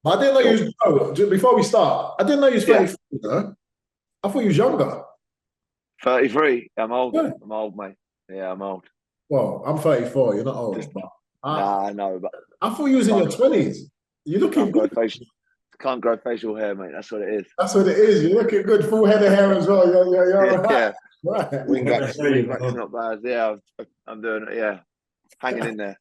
But I didn't know Cool. you was, before we start, I didn't know you was Yeah, 34, you know? I thought you was younger. 33. I'm old. Yeah. I'm old, mate. Yeah, I'm old. Well, I'm 34, you're not Just old, but I, nah, I know, but I thought you was in can't your 20s. You're looking can't grow good. facial can't grow facial hair, mate. That's what it is. That's what it is. You're looking good. Full head of hair as well. You're all right. Yeah, Right. wingbacks not bad. Yeah, I'm doing it. Yeah, hanging in there.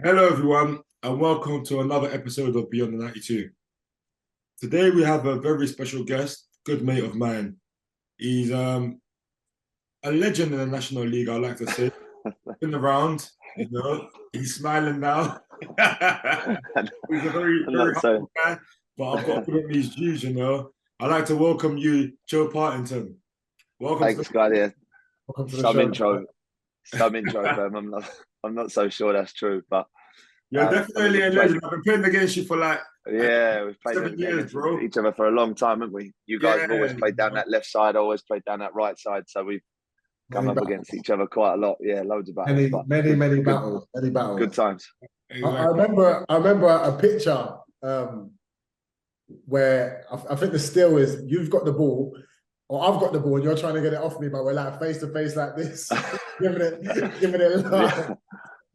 Hello, everyone, and welcome to another episode of Beyond the 92. Today, we have a very special guest, good mate of mine. He's a legend in the National League, I like to say. Been around, he's smiling now. He's a very, I'm very not so. humble guy, but I've got to give him his dues. I'd like to welcome you, Joe Partington. Welcome Thanks, guy. Yeah, Welcome to the some show. intro, fam. I'm not so sure that's true, but You're definitely a legend. I've been playing against you for we've played 7 years, bro. each other for a long time, haven't we? You guys have always Yeah, played down that left side, I always played down that right side, so we've come Many up battles. against each other quite a lot. Yeah, loads of battles, but Many good, battles. Many battles. good times. I remember a picture where I think the still is you've got the ball, or I've got the ball, and you're trying to get it off me, but we're like face to face like this, giving it a laugh.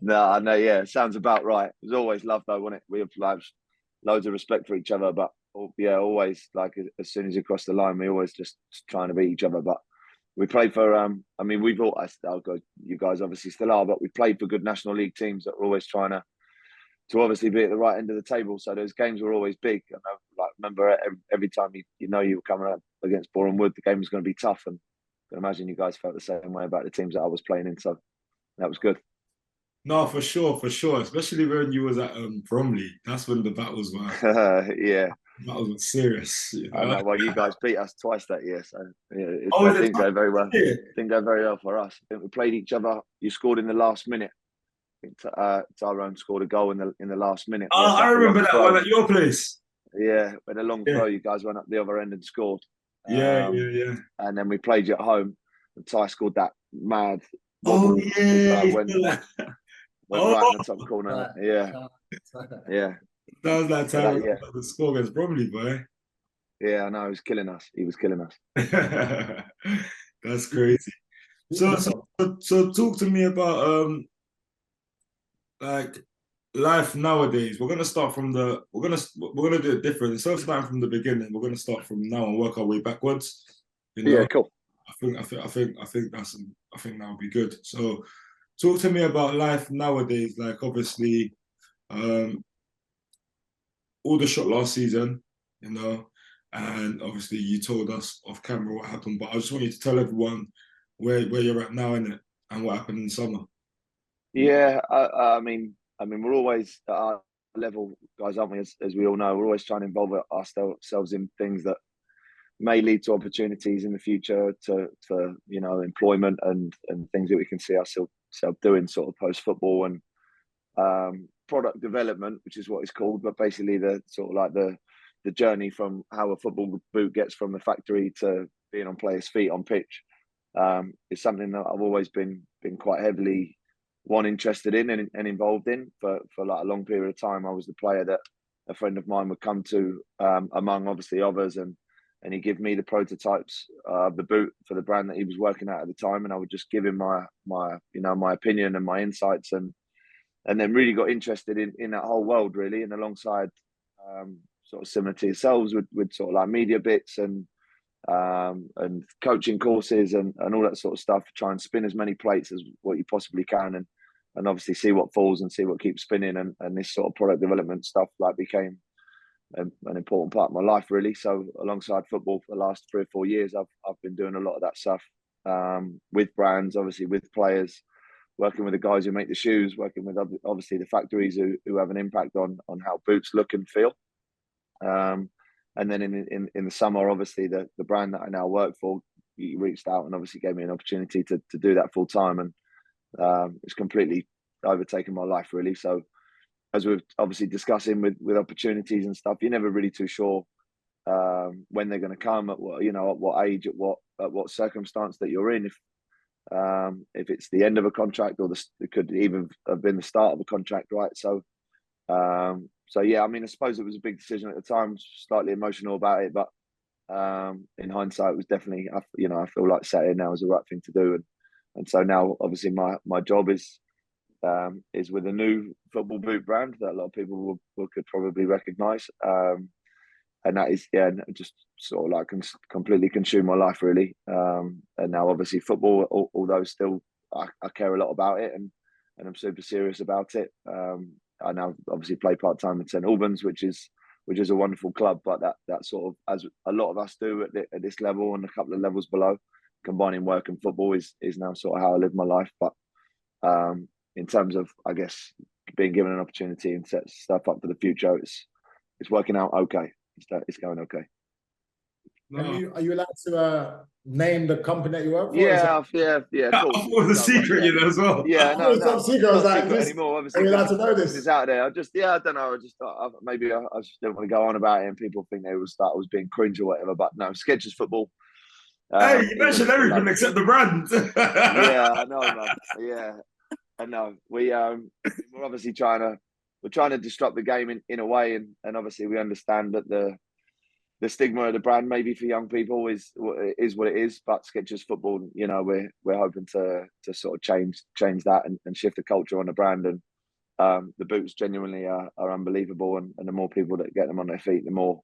No, I know. Yeah, sounds about right. It was always love, though, wasn't it? We have loads of respect for each other, but yeah, always like as soon as you cross the line, we always just trying to beat each other. But we played for. I mean, we've all. I'll go. You guys obviously still are, but we played for good National League teams that were always trying to obviously be at the right end of the table. So those games were always big. And I remember every time you were coming up against Boreham Wood, the game was going to be tough. And I can imagine you guys felt the same way about the teams that I was playing in. So that was good. No, for sure. Especially when you was at Bromley. That's when the battles were. Yeah. Battles were serious. I know. Well, you guys beat us twice that year, so yeah, Oh, it didn't go very well. Yeah. Didn't go very well for us. I think we played each other. You scored in the last minute. I think Tyrone scored a goal in the last minute. Oh, I remember that one at your place. Yeah, with a long throw, you guys went up the other end and scored. Yeah. And then we played you at home, and Ty scored that mad. Oh yeah, went right in the top corner. Yeah. That was that time yeah. the score against Bromley, boy. Yeah, I know. He was killing us. That's crazy. So talk to me about like life nowadays. We're gonna start from we're gonna do it different. Instead of starting from the beginning, we're gonna start from now and work our way backwards. Yeah, cool. I think that would be good. So talk to me about life nowadays. Like obviously, Aldershot last season, and obviously you told us off camera what happened, but I just want you to tell everyone where you're at now, innit, and what happened in the summer. Yeah, I mean, we're always at our level, guys, aren't we? As we all know, we're always trying to involve ourselves in things that may lead to opportunities in the future for employment and things that we can see ourselves doing sort of post football and product development, which is what it's called, but basically the sort of like the journey from how a football boot gets from the factory to being on players' feet on pitch is something that I've always been quite heavily interested in and involved in for like a long period of time. I was the player that a friend of mine would come to among obviously others, and he'd give me the prototypes of the boot for the brand that he was working at the time, and I would just give him my opinion and my insights, and then really got interested in that whole world really. And alongside sort of similar to yourselves with sort of like media bits and coaching courses and all that sort of stuff. Try and spin as many plates as what you possibly can, and obviously see what falls and see what keeps spinning. And this sort of product development stuff like became an important part of my life, really. So alongside football for the last 3 or 4 years, I've been doing a lot of that stuff with brands, obviously with players, working with the guys who make the shoes, working with obviously the factories who have an impact on how boots look and feel. And then in the summer, obviously the brand that I now work for, he reached out and obviously gave me an opportunity to do that full time, and it's completely overtaken my life, really. So as we're obviously discussing with opportunities and stuff, you're never really too sure when they're going to come, at what age, at what circumstance that you're in. If it's the end of a contract, or it could even have been the start of a contract, right? So yeah, I mean, I suppose it was a big decision at the time, slightly emotional about it, but in hindsight, it was definitely, I feel like Saturday now is the right thing to do, and so now obviously my job is with a new football boot brand that a lot of people could probably recognise, and that is just sort of like completely consumed my life, really. And now obviously football, although still I care a lot about it, and I'm super serious about it. I now obviously play part-time at St Albans, which is a wonderful club, but that sort of, as a lot of us do at this level and a couple of levels below, combining work and football is now sort of how I live my life. But in terms of, I guess, being given an opportunity and set stuff up for the future, it's working out okay. It's going okay. Are you allowed to name the company that you work for? Yeah. I Of course. thought it was a secret, as well. Yeah, no, Top secret. I was like, anymore. Obviously, are you allowed to know this? It's out there. I don't know. Maybe I just don't want to go on about it, and people think they was being cringe or whatever. But no, Skechers football. Hey, you mentioned everything except the brand. Yeah, I know, man. Yeah, I know. We're obviously trying to disrupt the game in a way, and obviously we understand that the stigma of the brand maybe for young people is what it is. But Skechers football, we're hoping to sort of change that and shift the culture on the brand. And the boots genuinely are unbelievable, and the more people that get them on their feet, the more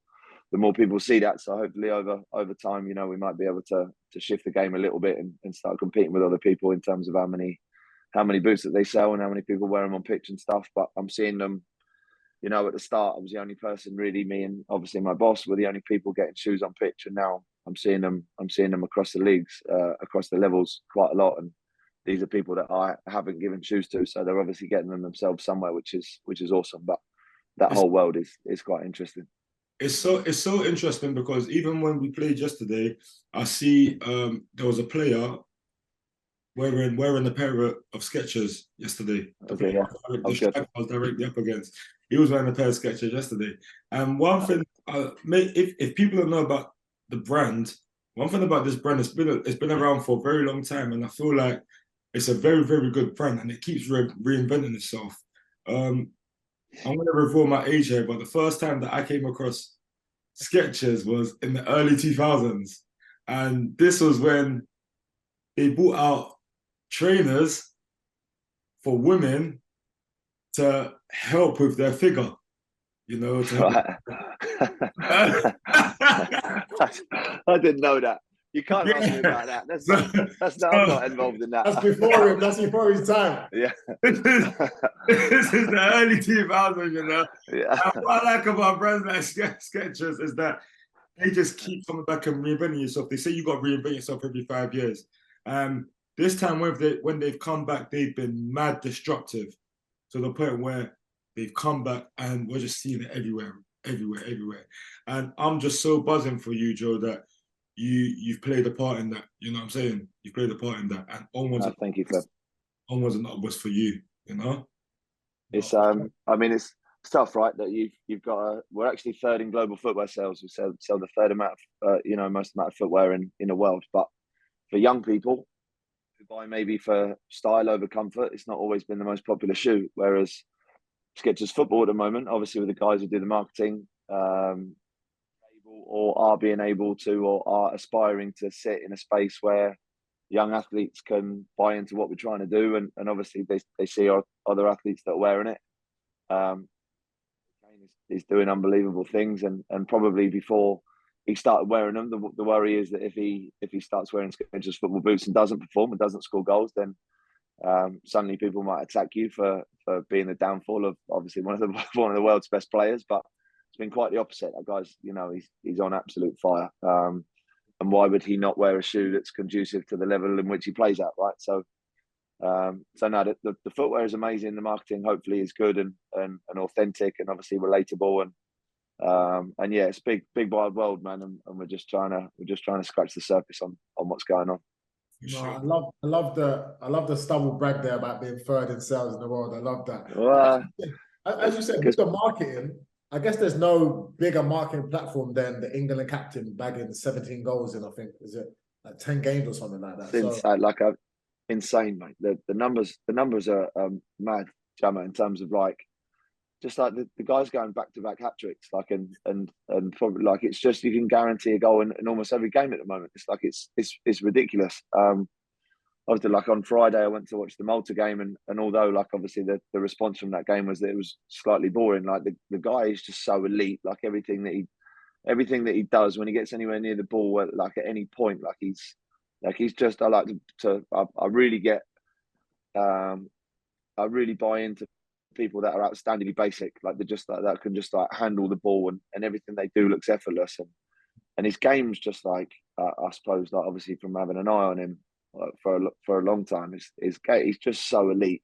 people see that. So hopefully over time, we might be able to shift the game a little bit and start competing with other people in terms of how many boots that they sell and how many people wear them on pitch and stuff. But I'm seeing them, at the start I was the only person, really, me and obviously my boss were the only people getting shoes on pitch, and now I'm seeing them across the leagues, across the levels quite a lot. And these are people that I haven't given shoes to, so they're obviously getting them themselves somewhere, which is awesome. But that whole world is quite interesting. It's so interesting because even when we played yesterday, I see there was a player wearing a pair of Skechers yesterday. Okay, yeah. The striker I was directly up against, he was wearing a pair of Skechers yesterday. And one thing, if people don't know about the brand, one thing about this brand, it's been around for a very long time, and I feel like it's a very, very good brand, and it keeps reinventing itself. I'm going to reveal my age here, but the first time that I came across Skechers was in the early 2000s. And this was when they brought out trainers for women to help with their figure, Right. I didn't know that. You can't ask me about that. I'm not involved in that. That's before his time. Yeah. This is the early 2000s, Yeah. And what I like about brands like Skechers is that they just keep coming back and reinventing yourself. They say you got to reinvent yourself every 5 years. This time when they've come back, they've been mad destructive to the point where they've come back and we're just seeing it everywhere. And I'm just so buzzing for you, Joe, that you've played a part in that. You know what I'm saying? You've played a part in that, and Thank you, Fred. Onwards and upwards for you. It's it's tough, right? That you've got. We're actually third in global footwear sales. We sell the third amount of most amount of footwear in the world. But for young people who buy maybe for style over comfort, it's not always been the most popular shoe. Whereas Skechers football at the moment, obviously with the guys who do the marketing, or are being able to, or are aspiring to sit in a space where young athletes can buy into what we're trying to do, and obviously they see our other athletes that are wearing it. he's doing unbelievable things, and probably before he started wearing them, the worry is that if he starts wearing Skechers football boots and doesn't perform and doesn't score goals, then suddenly people might attack you for being the downfall of obviously one of the world's best players. But it's been quite the opposite. That guy's, he's on absolute fire. And why would he not wear a shoe that's conducive to the level in which he plays at, right? So no, the footwear is amazing. The marketing hopefully is good and authentic and obviously relatable, and yeah, it's big wide world, man, and we're just trying to scratch the surface on what's going on. No, I love the stubble brag there about being third in sales in the world. I love that. Well, as you said, with the marketing, I guess there's no bigger marketing platform than the England captain bagging 17 goals in, I think, is it like 10 games or something like that? It's insane, mate. The numbers are mad, Jammer, in terms of just like the guys going back-to-back hat tricks, and probably it's just, you can guarantee a goal in almost every game at the moment. It's ridiculous. Obviously, on Friday, I went to watch the Malta game, and although obviously the response from that game was that it was slightly boring, the guy is just so elite. Everything that he does when he gets anywhere near the ball, at any point, he's just, I really get, I really buy into people that are outstandingly basic, they're just that can just handle the ball, and everything they do looks effortless, and his game's just I suppose obviously from having an eye on him for a long time, he's just so elite.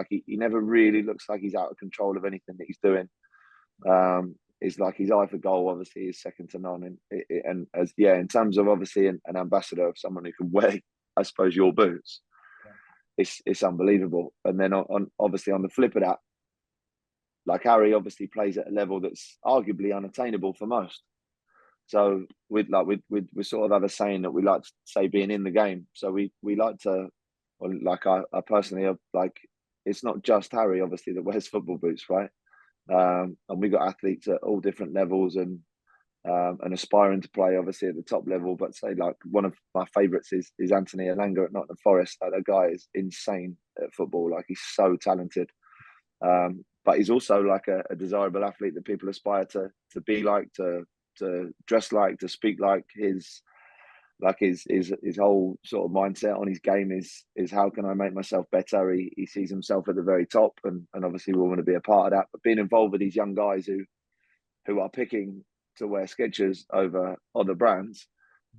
He never really looks like he's out of control of anything that he's doing. Is his eye for goal obviously is second to none, and in terms of obviously an ambassador of someone who can wear, I suppose, your boots. It's unbelievable. And then obviously on the flip of that, Harry obviously plays at a level that's arguably unattainable for most. So we sort of have a saying that we like to say being in the game. So we like to, I personally it's not just Harry obviously that wears football boots, right? And we got athletes at all different levels and aspiring to play obviously at the top level, but say one of my favourites is Anthony Elanga at Nottingham Forest. That guy is insane at football. He's so talented, but he's also a desirable athlete that people aspire to be to dress to speak his whole sort of mindset on his game is how can I make myself better. He sees himself at the very top, and obviously we want to be a part of that, but being involved with these young guys who are picking to wear Skechers over other brands.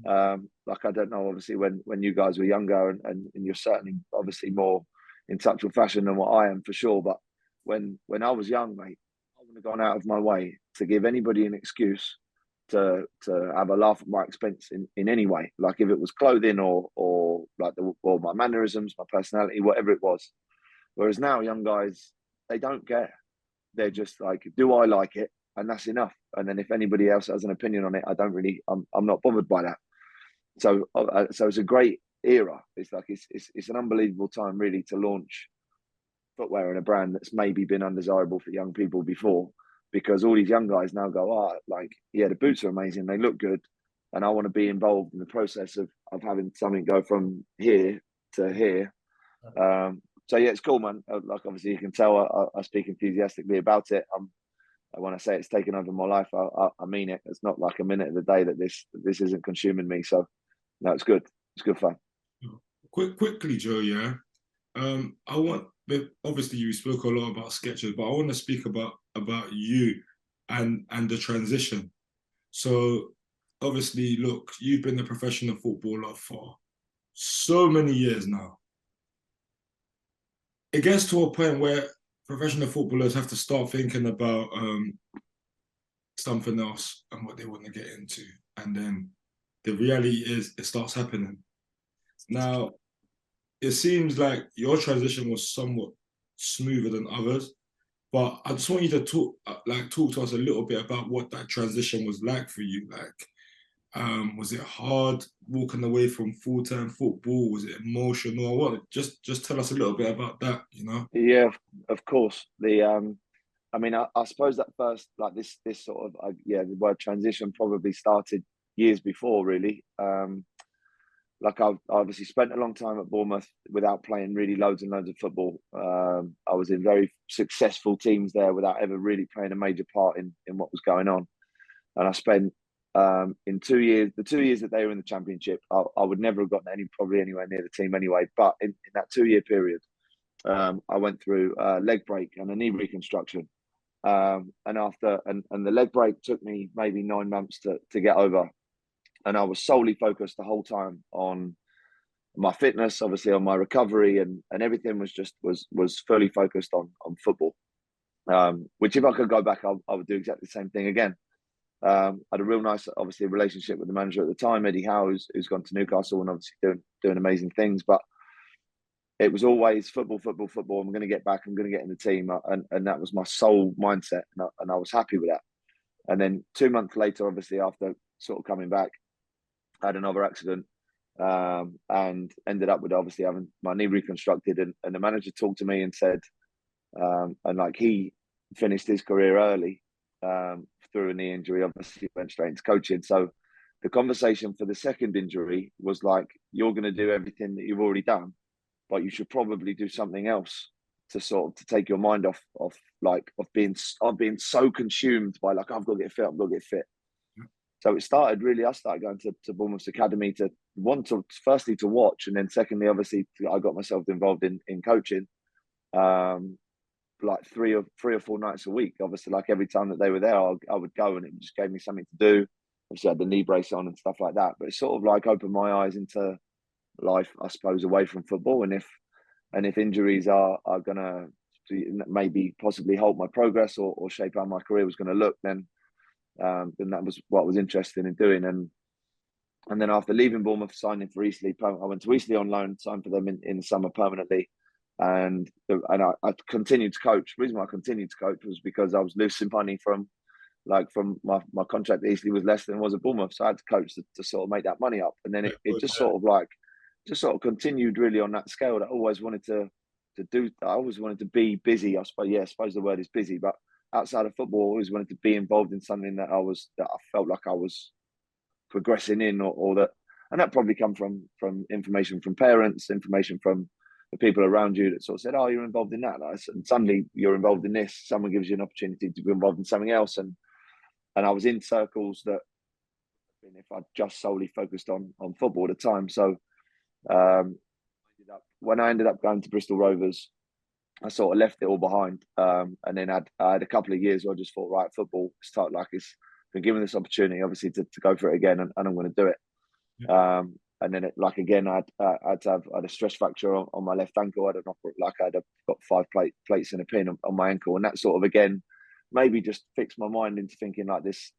I don't know, obviously when you guys were younger, and you're certainly obviously more in touch with fashion than what I am for sure. But when I was young, mate, I wouldn't have gone out of my way to give anybody an excuse to have a laugh at my expense in any way. If it was clothing or my mannerisms, my personality, whatever it was. Whereas now young guys, they don't care. They're just do I like it? And that's enough. And then if anybody else has an opinion on it, I'm not bothered by that. So it's a great era. It's an unbelievable time really to launch footwear in a brand that's maybe been undesirable for young people before, because all these young guys now go, the boots are amazing, they look good, and I want to be involved in the process of having something go from here to here. So yeah, it's cool, man. Obviously you can tell I speak enthusiastically about it. When I say it's taken over my life, I mean it. It's not a minute of the day that this isn't consuming me. So no, it's good. It's good fun. Quickly, Joe. Yeah, I want. Obviously, you spoke a lot about Skechers, but I want to speak about you and the transition. So obviously, look, you've been a professional footballer for so many years now. It gets to a point where professional footballers have to start thinking about something else and what they want to get into. And then the reality is it starts happening. Now, it seems like your transition was somewhat smoother than others, but I just want you to talk to us a little bit about what that transition was like for you. Was it hard walking away from full-time football? Was it emotional? What? Just tell us a little bit about that, Yeah, of course. I suppose that first, this sort of, the word transition probably started years before, really. like I obviously spent a long time at Bournemouth without playing really loads and loads of football. I was in very successful teams there without ever really playing a major part in what was going on. And I spent in 2 years, the 2 years that they were in the Championship, I would never have gotten probably anywhere near the team anyway. But in that 2 year period, I went through a leg break and a knee reconstruction. And the leg break took me maybe 9 months to get over. And I was solely focused the whole time on my fitness, obviously on my recovery, and everything was fully focused on football. Which if I could go back, I would do exactly the same thing again. I had a real nice, obviously, relationship with the manager at the time, Eddie Howe, who's gone to Newcastle and obviously doing amazing things. But it was always football, football, football. I'm going to get back. I'm going to get in the team, and that was my sole mindset, and I was happy with that. And then 2 months later, obviously, after sort of coming back, I had another accident, and ended up with obviously having my knee reconstructed. And the manager talked to me and said, and like he finished his career early through a knee injury, obviously went straight into coaching. So the conversation for the second injury was like, you're going to do everything that you've already done, but you should probably do something else to take your mind off being so consumed by like, I've got to get fit, I've got to get fit. So it started really, I started going to Bournemouth's academy firstly to watch, and then secondly, obviously, I got myself involved in coaching, like three or 4 nights a week. Obviously, like every time that they were there, I would go, and it just gave me something to do. Obviously, I had the knee brace on and stuff like that, but it sort of like opened my eyes into life, I suppose, away from football. And if injuries are going to maybe possibly halt my progress or shape how my career was going to look, then that was what I was interested in doing. And then after leaving Bournemouth, signing for Eastleigh, I went to Eastleigh on loan, signed for them in the summer permanently. And I continued to coach. The reason why I continued to coach was because I was losing money from my contract at Eastleigh was less than it was at Bournemouth. So I had to coach to sort of make that money up. And then it just sort of continued really on that scale that I always wanted to do. I always wanted to be busy. I suppose the word is busy, but outside of football, I always wanted to be involved in something that I felt like I was progressing in, or that, and that probably come from information from parents, information from the people around you that sort of said, "Oh, you're involved in that," and suddenly you're involved in this. Someone gives you an opportunity to be involved in something else, and I was in circles that, if I just solely focused on football at the time. So when I ended up going to Bristol Rovers, I sort of left it all behind, and then I had a couple of years where I just thought, right, football, it's been given this opportunity, obviously, to go for it again, and I'm going to do it. Yeah. And then, I had a stress fracture on my left ankle. I'd got 5 plates and a pin on my ankle, and that sort of again maybe just fixed my mind into thinking like this,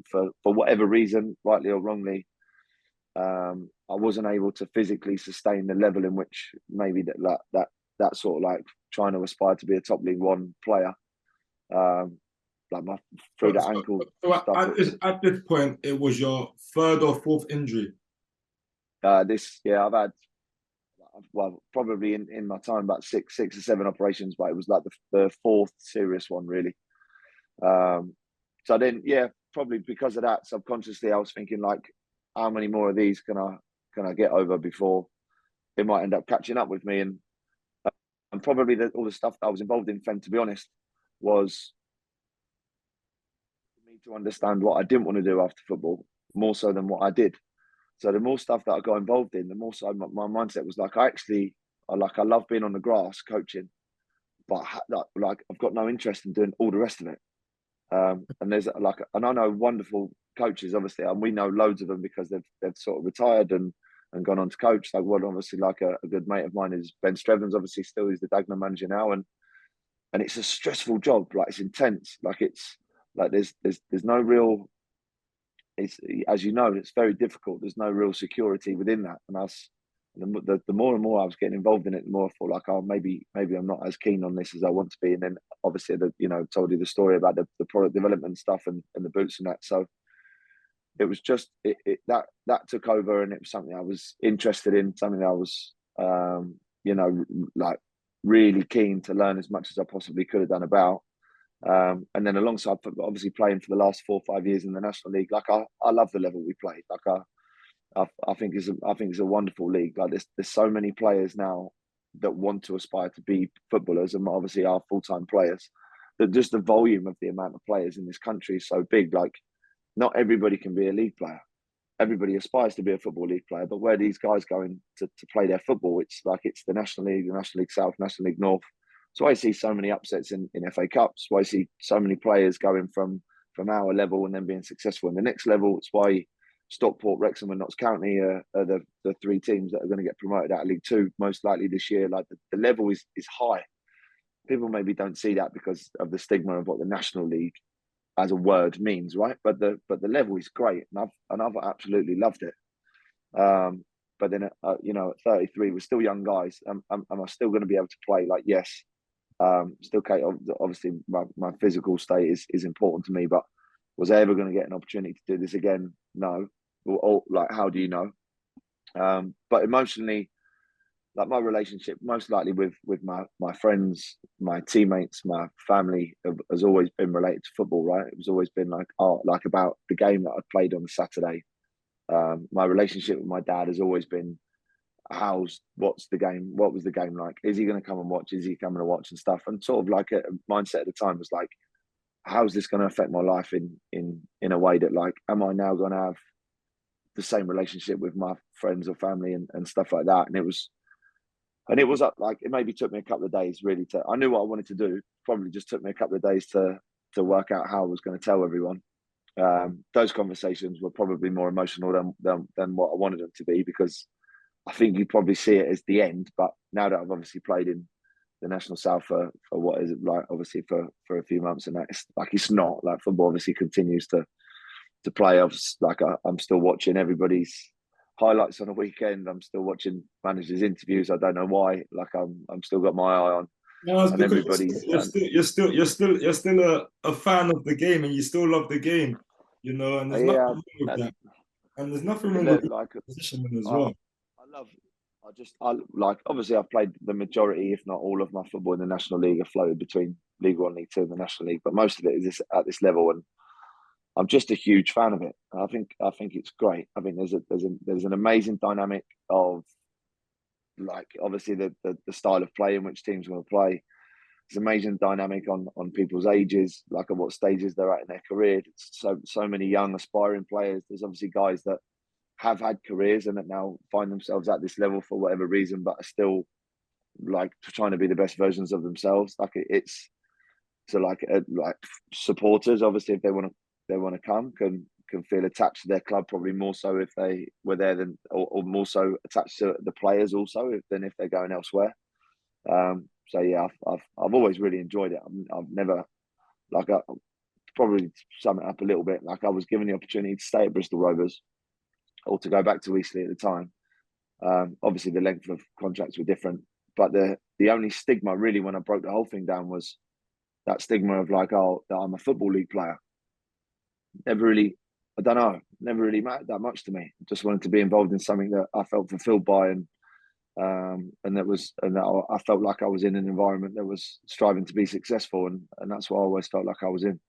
for whatever reason, rightly or wrongly, I wasn't able to physically sustain the level in which maybe that sort of like trying to aspire to be a top League One player. Through the ankle. So at this point, it was your 3rd or 4th injury. I've had, well, probably in my time about 6 or 7 operations, but it was like the 4th serious one, really. So then, probably because of that, subconsciously, I was thinking like, how many more of these can I get over before it might end up catching up with me? And probably all the stuff that I was involved in, to be honest, was for me to understand what I didn't want to do after football more so than what I did. So the more stuff that I got involved in, the more so my mindset was like, I love being on the grass coaching, but I've got no interest in doing all the rest of it. And I know wonderful coaches, obviously, and we know loads of them because they've sort of retired and gone on to coach. Like one, obviously, like a good mate of mine is Ben Strevens. Obviously, still he's the Dagenham manager now, and it's a stressful job. Like it's intense. Like it's like there's no real. It's, as you know, it's very difficult. There's no real security within that, and the more and more I was getting involved in it, the more I thought like, oh, maybe I'm not as keen on this as I want to be. And then obviously, told you the story about the product development stuff and the boots and that. So it was just that took over, and it was something I was interested in, something I was like really keen to learn as much as I possibly could have done about. And then alongside, obviously, playing for the last 4 or 5 years in the National League, like I love the level we played. Like I think it's a wonderful league. Like there's so many players now that want to aspire to be footballers, and obviously are full-time players. That just the volume of the amount of players in this country is so big. Like not everybody can be a league player. Everybody aspires to be a football league player, but where these guys going to play their football, it's the National League, the National League South, National League North. So I see so many upsets in FA Cups. Why I see so many players going from our level and then being successful in the next level. It's why Stockport, Wrexham, and Notts County are the three teams that are going to get promoted out of League Two most likely this year. Like the level is high. People maybe don't see that because of the stigma of what the National League as a word means, right? But the level is great, and I've absolutely loved it. But then you know, at 33, we're still young guys. Am I still going to be able to play? Like yes, still obviously my physical state is important to me, but was I ever going to get an opportunity to do this again? No. Or like, how do you know? But emotionally, like my relationship, most likely with my friends, my teammates, my family, has always been related to football. Right? It was always been like about the game that I played on a Saturday. My relationship with my dad has always been, what's the game? What was the game like? Is he going to come and watch? Is he coming to watch and stuff? And sort of like a mindset at the time was like, how's this going to affect my life in a way that, like, am I now going to have the same relationship with my friends or family and stuff like that? And it was like, it maybe took me a couple of days really I knew what I wanted to do. Probably just took me a couple of days to work out how I was going to tell everyone. Those conversations were probably more emotional than what I wanted them to be, because I think you probably see it as the end. But now that I've obviously played in the National South for what is it, like, obviously for a few months, and that it's not like football obviously continues to play. I'm still watching everybody's highlights on a weekend. I'm still watching managers' interviews. I don't know why. Like I'm still got my eye on. No, it's And because everybody's you're still a fan of the game, and you still love the game, you know. And there's nothing yeah, wrong with and that. And there's nothing wrong with like positioning as I well. I like, obviously I've played the majority, if not all, of my football in the National League. I've floated between League One, League Two, and the National League, but most of it is at this level, and I'm just a huge fan of it. I think it's great. I think there's an amazing dynamic of, like, obviously the style of play in which teams want to play. It's amazing dynamic on people's ages, like at what stages they're at in their career. It's so many young aspiring players. There's obviously guys that have had careers and that now find themselves at this level for whatever reason, but are still like trying to be the best versions of themselves. Like it's so like supporters, obviously, if they want to come, can feel attached to their club, probably more so if they were there than, or more so attached to the players also than if they're going elsewhere. So yeah, I've always really enjoyed it. I've never, like, probably sum it up a little bit. Like, I was given the opportunity to stay at Bristol Rovers or to go back to Eastleigh at the time. Obviously, the length of contracts were different, but the only stigma really when I broke the whole thing down was that stigma of like, oh, I'm a football league player. Never really, I don't know, never really mattered that much to me. Just wanted to be involved in something that I felt fulfilled by, and that I felt like I was in an environment that was striving to be successful, and that's what I always felt like I was in.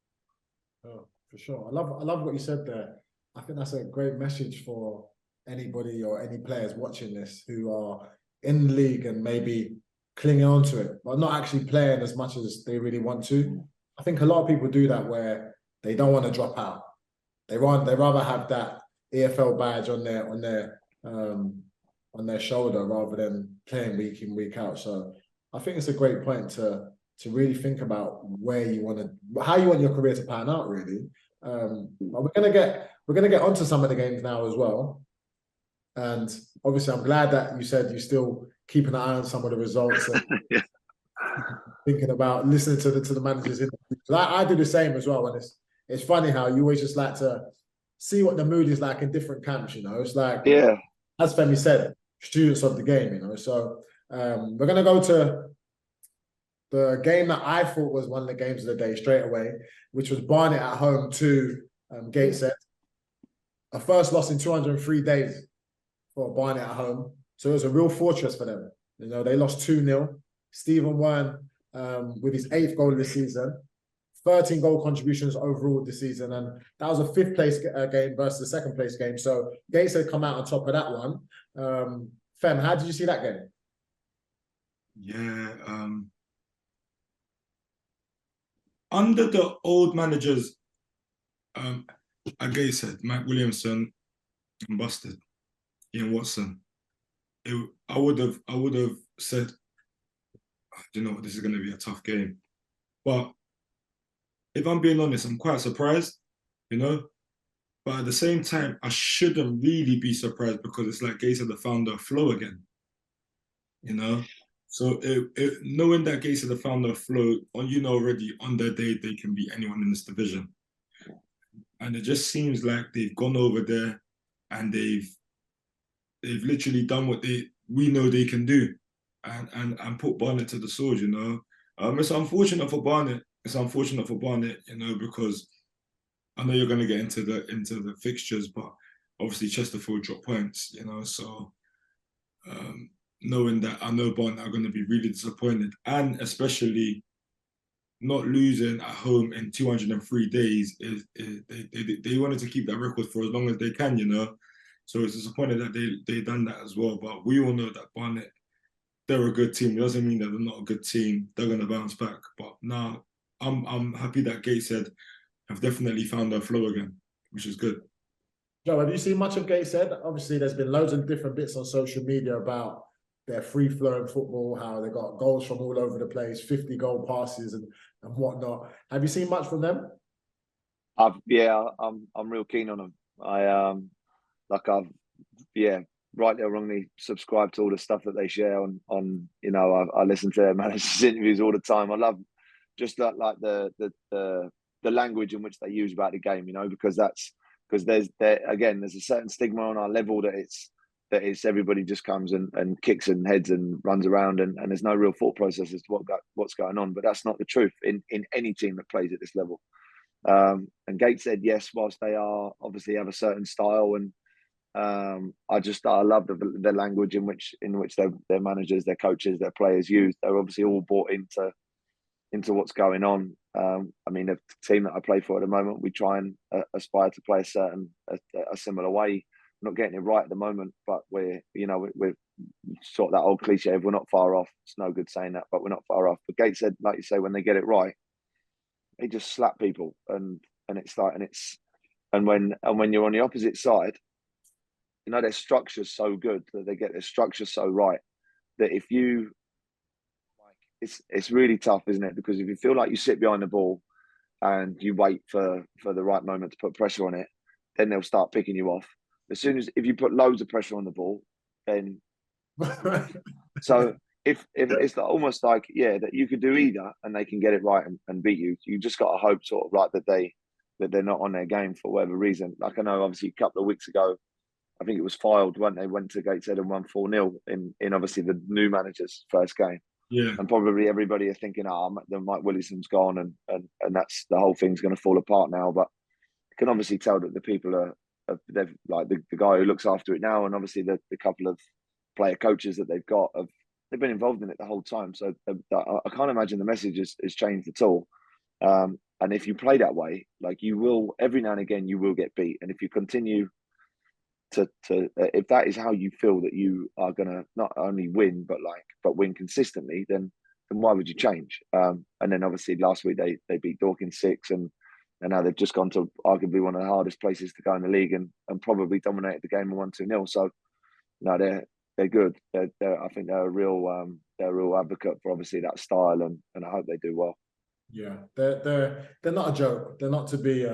Oh, for sure. I love what you said there. I think that's a great message for anybody or any players watching this who are in the league and maybe clinging on to it, but not actually playing as much as they really want to. I think a lot of people do that where they don't want to drop out. They rather have that EFL badge on their shoulder rather than playing week in, week out. So I think it's a great point to really think about how you want your career to pan out, really. But we're gonna get onto some of the games now as well. And obviously, I'm glad that you said you still keep an eye on some of the results and Yeah. thinking about listening to the managers in. I do the same as well, and it's funny how you always just like to see what the mood is like in different camps. You know, it's like, Yeah, as Femi said, students of the game. You know, so we're gonna go to the game that I thought was one of the games of the day straight away, which was Barnet at home to Gateshead. A first loss in 203 days for Barnet at home. So it was a real fortress for them. You know, they lost 2-0. Stephen Wern with his 8th goal of the season. 13 goal contributions overall this season, and that was a 5th place game versus the 2nd place game. So Gateshead come out on top of that one. Fem, how did you see that game? Yeah, under the old managers, at Gateshead, Mike Williamson and busted Ian Watson. I would have said, you know what, this is going to be a tough game. But if I'm being honest, I'm quite surprised, you know. But at the same time, I shouldn't really be surprised because it's like Gateshead have found their flow again, you know. So knowing that Gateshead have found their flow, already on their day they can beat anyone in this division. And it just seems like they've gone over there and they've literally done what we know they can do, and put Barnet to the sword, you know. It's unfortunate for Barnet. You know, because I know you're going to get into the fixtures, but obviously Chesterfield dropped points, you know. So knowing that, I know Barnet are going to be really disappointed, and especially not losing at home in 203 days. They wanted to keep that record for as long as they can, you know. So it's disappointing that they done that as well. But we all know that Barnet, they're a good team. It doesn't mean that they're not a good team. They're going to bounce back. But now I'm happy that Gateshead have definitely found their flow again, which is good. Joe, have you seen much of Gateshead? Obviously, there's been loads of different bits on social media about their free-flowing football, how they got goals from all over the place, 50 goal passes and whatnot. Have you seen much from them? I'm real keen on them. I've rightly or wrongly subscribed to all the stuff that they share on you know, I listen to their managers' interviews all the time. I love just that, like the language in which they use about the game, you know, because there's a certain stigma on our level that it's everybody just comes and kicks and heads and runs around and there's no real thought process as to what's going on. But that's not the truth in any team that plays at this level. And Gateshead, yes, whilst they are obviously have a certain style, and I love the language in which their managers, their coaches, their players use. They're obviously all bought into what's going on. I mean, the team that I play for at the moment, we try and aspire to play a similar way. We're not getting it right at the moment, but we're sort of that old cliche of we're not far off. It's no good saying that, but we're not far off. But Gateshead, like you say, when they get it right, they just slap people, and when you're on the opposite side, you know, their structure's so good that they get their structure so right that if you it's really tough, isn't it? Because if you feel like you sit behind the ball and you wait for the right moment to put pressure on it, then they'll start picking you off. As soon as if you put loads of pressure on the ball, then so if it's almost like that you could do either and they can get it right and beat you. You just got to hope sort of like that they're not on their game for whatever reason. Like I know obviously a couple of weeks ago, I think it was filed, weren't they? Went to Gateshead and won 4-0 in obviously the new manager's first game. Yeah. And probably everybody are thinking, the Mike Willison's gone and that's the whole thing's going to fall apart now. But you can obviously tell that the people they've like the guy who looks after it now, and obviously the couple of player coaches that they've got they've been involved in it the whole time. So I can't imagine the message has changed at all. And if you play that way, like you will every now and again, you will get beat. And if you continue to if that is how you feel that you are gonna not only win but win consistently, then why would you change? And then obviously last week they beat Dorking 6 and now they've just gone to arguably one of the hardest places to go in the league and probably dominated the game and 1-2-0. So no, they're good. I think they're a real advocate for obviously that style and I hope they do well. Yeah, they're not a joke. They're not to be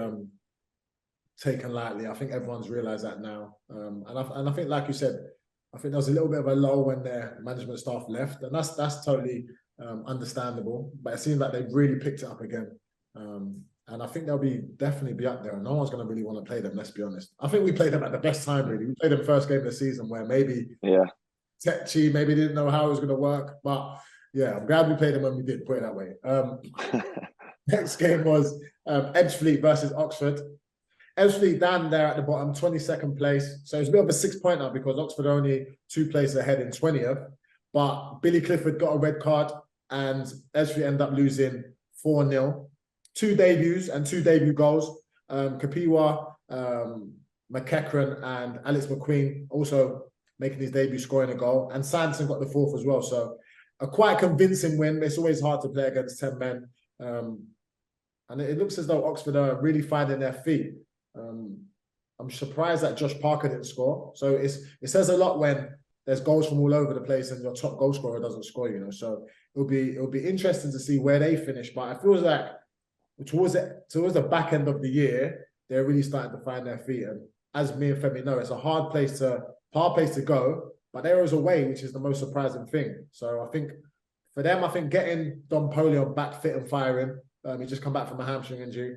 taken lightly. I think everyone's realised that now. And I think, like you said, I think there was a little bit of a lull when their management staff left, and that's totally understandable. But it seems like they've really picked it up again, and I think they'll definitely be up there. And no one's going to really want to play them. Let's be honest. I think we played them at the best time. Really, we played them first game of the season where maybe Tetchy maybe didn't know how it was going to work, but yeah, I'm glad we played them when we did. Put it that way. Next game was Edgefleet versus Oxford. Edgefleet down there at the bottom, 22nd place. So it's a bit of a 6-pointer because Oxford are only 2 places ahead in 20th. But Billy Clifford got a red card and Edgefleet ended up losing 4-0. 2 debuts and 2 debut goals. Kapiwa, McEachran and Alex McQueen also making his debut, scoring a goal. And Sanson got the 4th as well. So a quite convincing win. It's always hard to play against 10 men. And it looks as though Oxford are really finding their feet. I'm surprised that Josh Parker didn't score. So it says a lot when there's goals from all over the place and your top goal scorer doesn't score, you know. So it'll be interesting to see where they finish. But it feels like towards the back end of the year, they're really starting to find their feet. And as me and Femi know, it's a hard place to go, but there is a way, which is the most surprising thing. So I think for them, getting Don Polion back fit and firing, he just come back from a hamstring injury,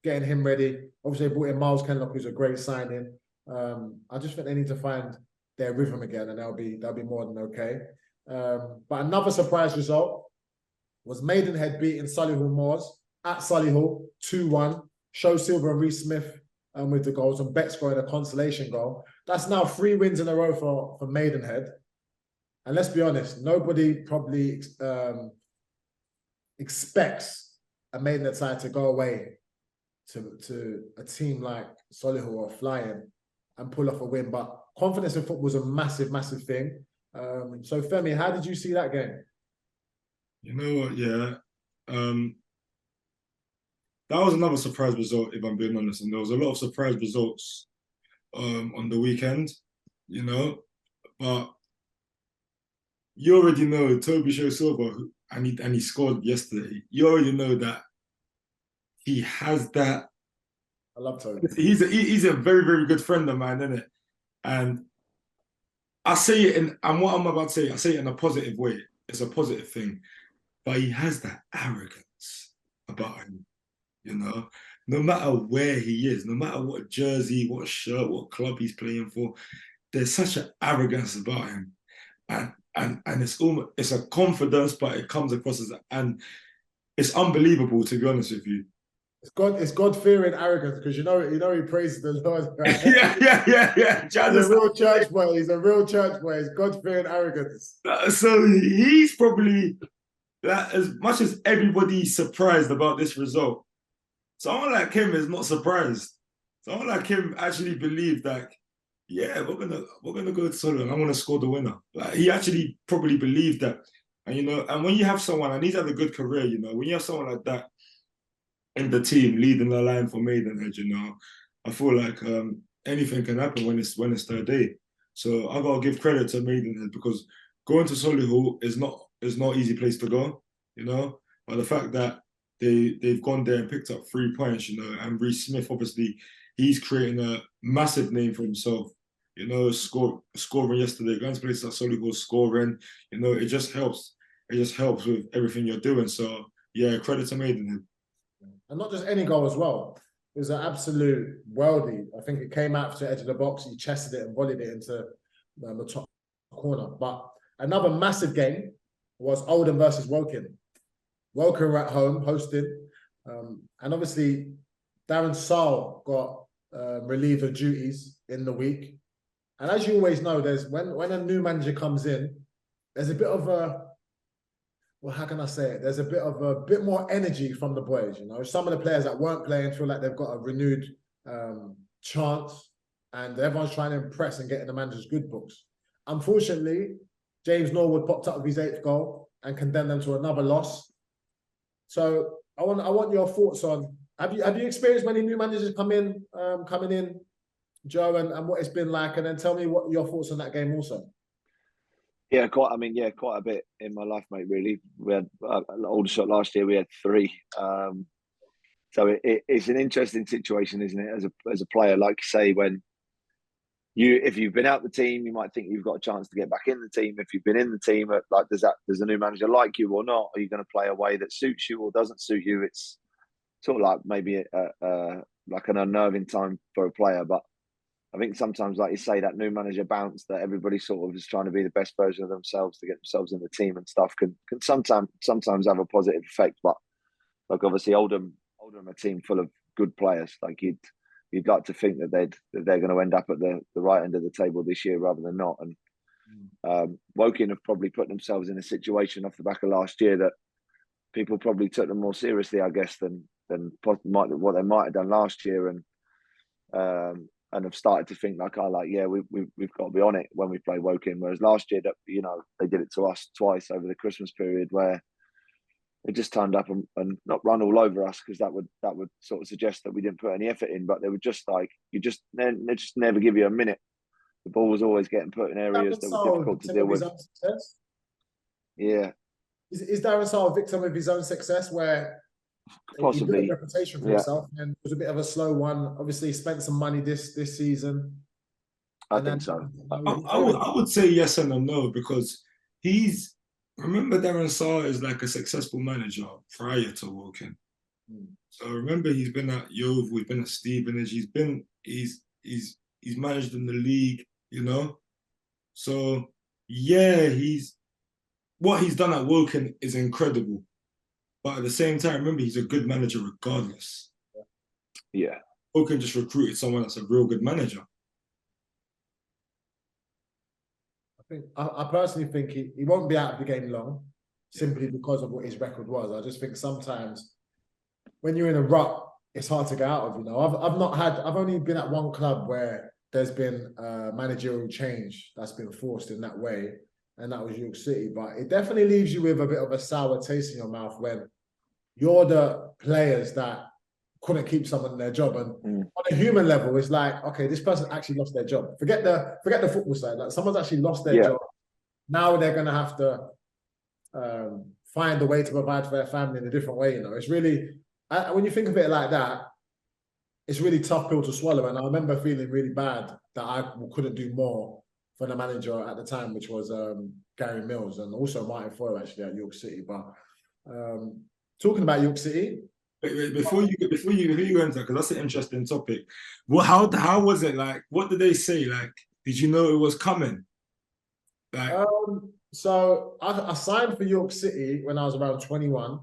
getting him ready. Obviously, they brought in Miles Kenlock, who's a great signing. I just think they need to find their rhythm again, and they'll be more than okay. But another surprise result was Maidenhead beating Solihull Moors at Solihull 2-1. Show Silver and Reece Smith with the goals, and Beck scoring a consolation goal. That's now 3 wins in a row for Maidenhead. And let's be honest, nobody probably expects a Maidenhead side to go away to a team like Solihull or Flying and pull off a win. But confidence in football is a massive, massive thing. So Femi, how did you see that game? You know what? Yeah. That was another surprise result, if I'm being honest. And there was a lot of surprise results on the weekend, you know. But you already know Toby Show Silva, and he scored yesterday. You already know that he has that. I love Toby. He's a very, very good friend of mine, isn't it? And I say it and what I'm about to say, I say it in a positive way. It's a positive thing. But he has that arrogance about him, you know. No matter where he is, no matter what jersey, what shirt, what club he's playing for, there's such an arrogance about him. And it's a confidence, but it comes across as and it's unbelievable, to be honest with you. It's God-fearing arrogance, because you know he praises the Lord, right? yeah. He's a real church boy. He's a real church boy. It's God-fearing arrogance. So he's probably, as much as everybody's surprised about this result, someone like him is not surprised. Someone like him actually believed that, yeah, we're gonna go to Solihull and I'm gonna score the winner. Like, he actually probably believed that. And you know, and when you have someone, and he's had a good career, you know, when you have someone like that in the team leading the line for Maidenhead, you know, I feel like anything can happen when it's their day. So I gotta give credit to Maidenhead, because going to Solihull is not an easy place to go, you know. But the fact that they've gone there and picked up 3 points, you know, and Reece Smith, obviously, he's creating a massive name for himself, you know, scoring yesterday, going to places like Solihull, scoring, you know, it just helps. It just helps with everything you're doing. So yeah, credit to Maidenhead. And not just any goal as well. It was an absolute worldie. I think it came out to the edge of the box, he chested it and volleyed it into the top corner. But another massive game was Oldham versus Woking. Woking were at home hosting. And obviously, Darren Saul got relieved of duties in the week. And as you always know, there's when a new manager comes in, there's a bit of a, well, how can I say it? There's a bit more energy from the boys, you know. Some of the players that weren't playing feel like they've got a renewed chance, and everyone's trying to impress and get in the manager's good books. Unfortunately, James Norwood popped up with his 8th goal and condemned them to another loss. So I want your thoughts on, have you experienced many new managers coming in, Joe, and what it's been like, and then tell me what your thoughts on that game also. Yeah, quite a bit in my life, mate, really. We had Aldershot last year, we had 3. So it's an interesting situation, isn't it, as a player? Like you say, if you've been out the team, you might think you've got a chance to get back in the team. If you've been in the team, like, does a new manager like you or not? Are you going to play a way that suits you or doesn't suit you? It's sort of like maybe like an unnerving time for a player. But I think sometimes, like you say, that new manager bounce that everybody sort of is trying to be the best version of themselves to get themselves in the team and stuff can sometimes have a positive effect. But like, obviously, Oldham a team full of good players. Like, you'd like to think that they're going to end up at the right end of the table this year rather than not. And Woking have probably put themselves in a situation off the back of last year that people probably took them more seriously, I guess, than what they might have done last year, and have started to think like, we've got to be on it when we play Woking. Whereas last year, that they did it to us twice over the Christmas period, where they just turned up and not run all over us, because that would sort of suggest that we didn't put any effort in. But they were just like, they just never give you a minute. The ball was always getting put in areas that were difficult to deal with. Yeah. Is Darren Sarll a victim of his own success, where possibly he built a reputation for himself, and it was a bit of a slow one? Obviously, he spent some money this season. I think so. I would say yes and a no, because remember, Darren Sarll is like a successful manager prior to Woking. So remember, he's been at Yeovil, he's been at Stevenage, he's managed in the league, So yeah, what he's done at Woking is incredible. But at the same time, remember, he's a good manager regardless. Yeah. Woking just recruited someone that's a real good manager. I personally think he won't be out of the game long, simply because of what his record was. I just think sometimes when you're in a rut, it's hard to get out of. I've only been at one club where there's been a managerial change that's been forced in that way, and that was York City. But it definitely leaves you with a bit of a sour taste in your mouth when you're the players that couldn't keep someone in their job. And on a human level, it's like, okay, this person actually lost their job. Forget the football side. Like, someone's actually lost their job. Now they're going to have to find a way to provide for their family in a different way. It's really, when you think of it like that, it's really tough pill to swallow. And I remember feeling really bad that I couldn't do more for the manager at the time, which was Gary Mills, and also Martin Foyle actually at York City. But talking about York City, before you enter, because that's an interesting topic. Well, how was it like? What did they say? Like, did you know it was coming? Like, so I signed for York City when I was around 21,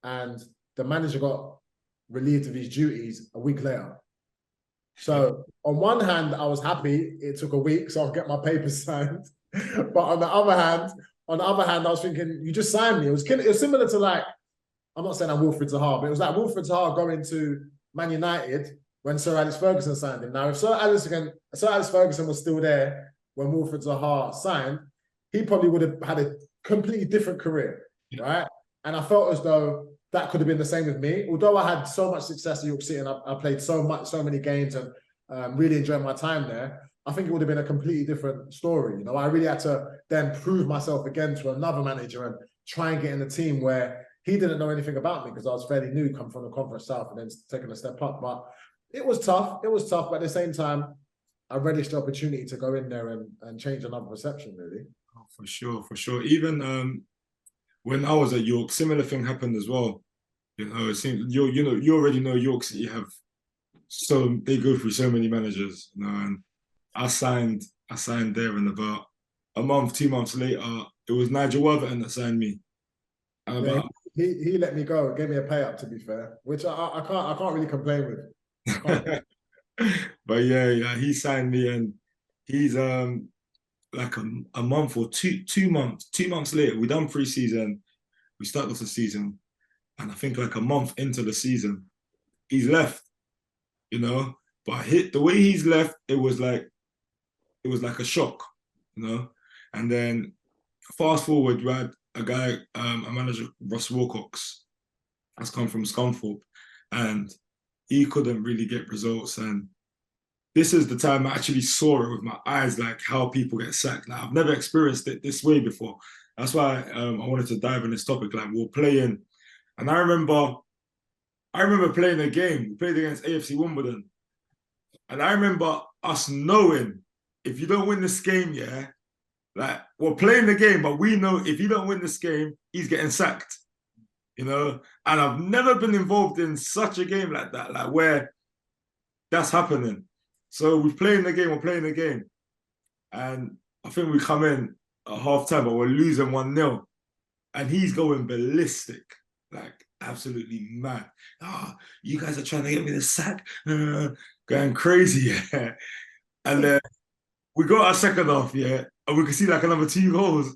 and the manager got relieved of his duties a week later. So on one hand, I was happy it took a week, so I'll get my papers signed. But on the other hand, I was thinking, you just signed me. It was similar to, like, I'm not saying I'm Wilfred Zaha, but it was like Wilfred Zaha going to Man United when Sir Alex Ferguson signed him. Now, if Sir Alex Ferguson was still there when Wilfred Zaha signed, he probably would have had a completely different career, right? And I felt as though that could have been the same with me. Although I had so much success at York City and I played so many games and really enjoyed my time there, I think it would have been a completely different story. I really had to then prove myself again to another manager and try and get in the team where he didn't know anything about me, because I was fairly new, come from the Conference South and then taking a step up. But it was tough. But at the same time, I relished the opportunity to go in there and change another perception, really. Oh, for sure. Even when I was at York, similar thing happened as well. It seems you already know York City they go through so many managers, and I signed there, and about a month, 2 months later, it was Nigel Worthington that signed me. He let me go, gave me a pay up, to be fair, which I can't really complain with. But yeah, he signed me, and he's like a month or two months later, we done pre-season, we started off the season, and I think like a month into the season, he's left, but the way he's left, it was like a shock, and then fast forward, we had a guy, a manager, Ross Wilcox, has come from Scunthorpe, and he couldn't really get results. And this is the time I actually saw it with my eyes, like how people get sacked. Like, I've never experienced it this way before. That's why I wanted to dive in this topic. Like, we were playing, and I remember playing a game. We played against AFC Wimbledon, and I remember us knowing, if you don't win this game, like, we're playing the game, but we know if you don't win this game, he's getting sacked, And I've never been involved in such a game like that, like where that's happening. So we're playing the game. And I think we come in at half-time, but we're losing 1-0. And he's going ballistic, like absolutely mad. Oh, you guys are trying to get me the sack. Going crazy, And then we got our second half, and we could see like another 2 goals.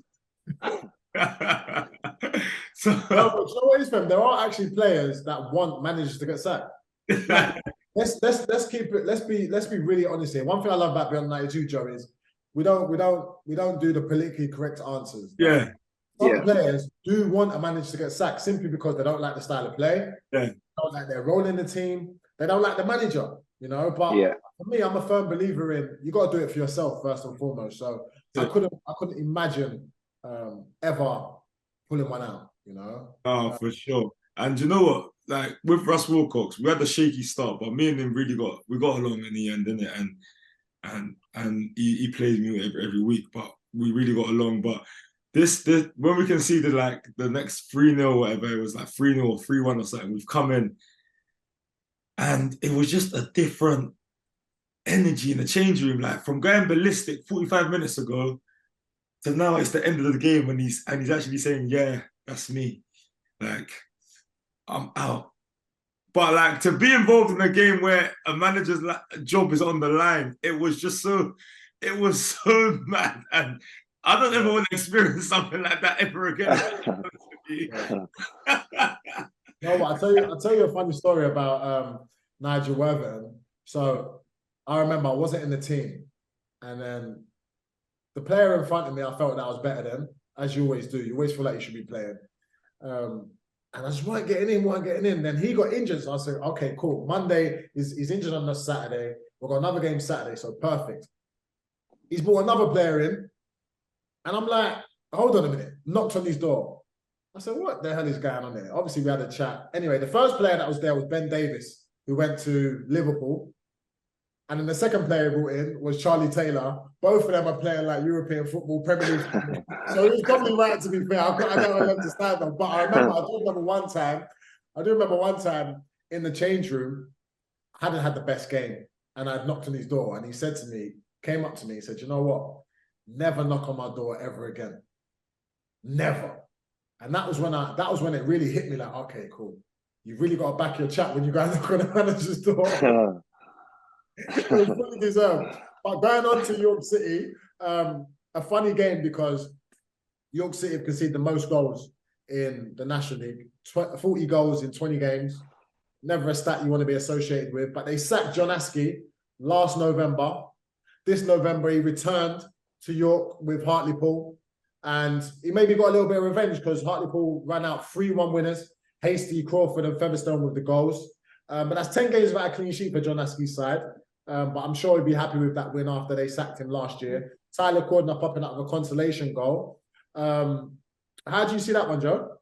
So No, but you know what is, fam? There are actually players that want managers to get sacked. Like, let's keep it. Let's be really honest here. One thing I love about Beyond 92, Joe, is we don't do the politically correct answers. yeah, Some players do want a manager to get sacked simply because they don't like the style of play. yeah. They don't like their role in the team. They don't like the manager, you know. But for me, I'm a firm believer in you got to do it for yourself first and foremost. So I couldn't imagine ever pulling one out, you know. Oh, for sure. And you know what? Like with Russ Wilcox, we had a shaky start, but me and him really got along in the end, didn't it? And he plays me every week, but we really got along. But this when we conceded like the next 3-0 or whatever, it was like 3-0 or 3-1 or something. We've come in, and it was just a different energy in the change room. Like from going ballistic 45 minutes ago to now, it's the end of the game, and he's actually saying, "Yeah, that's me." Like, I'm out. But like to be involved in a game where a manager's job is on the line, it was so mad. And I don't ever want to experience something like that ever again. No, I'll tell you a funny story about Nigel Worthington. So I remember I wasn't in the team, and then the player in front of me, I felt that I was better than, as you always do. You always feel like you should be playing. And I just weren't getting in. Then he got injured. So I said, okay, cool. Monday, he's injured on the Saturday. We've got another game Saturday, so perfect. He's brought another player in. And I'm like, hold on a minute. Knocked on his door. I said, what the hell is going on there? Obviously, we had a chat. Anyway, the first player that was there was Ben Davis, who went to Liverpool. And then the second player brought in was Charlie Taylor. Both of them are playing like European football, Premier League football. So it was probably right, to be fair. I don't understand them. But I do remember one time in the change room, I hadn't had the best game. And I'd knocked on his door. And he said to me, came up to me, he said, you know what? Never knock on my door ever again. Never. And that was when it really hit me like, okay, cool. You've really got to back your chat when you guys knock on the manager's door. It was fully deserved. But going on to York City, a funny game because York City have conceded the most goals in the National League, 40 goals in 20 games. Never a stat you want to be associated with. But they sacked John Askey last November. This November, he returned to York with Hartlepool. And he maybe got a little bit of revenge because Hartlepool ran out 3-1 winners. Hasty, Crawford and Featherstone with the goals. But that's 10 games without a clean sheet for John Askey's side. But I'm sure he'd be happy with that win after they sacked him last year. Tyler Cordner popping up with a consolation goal. How do you see that one, Joe?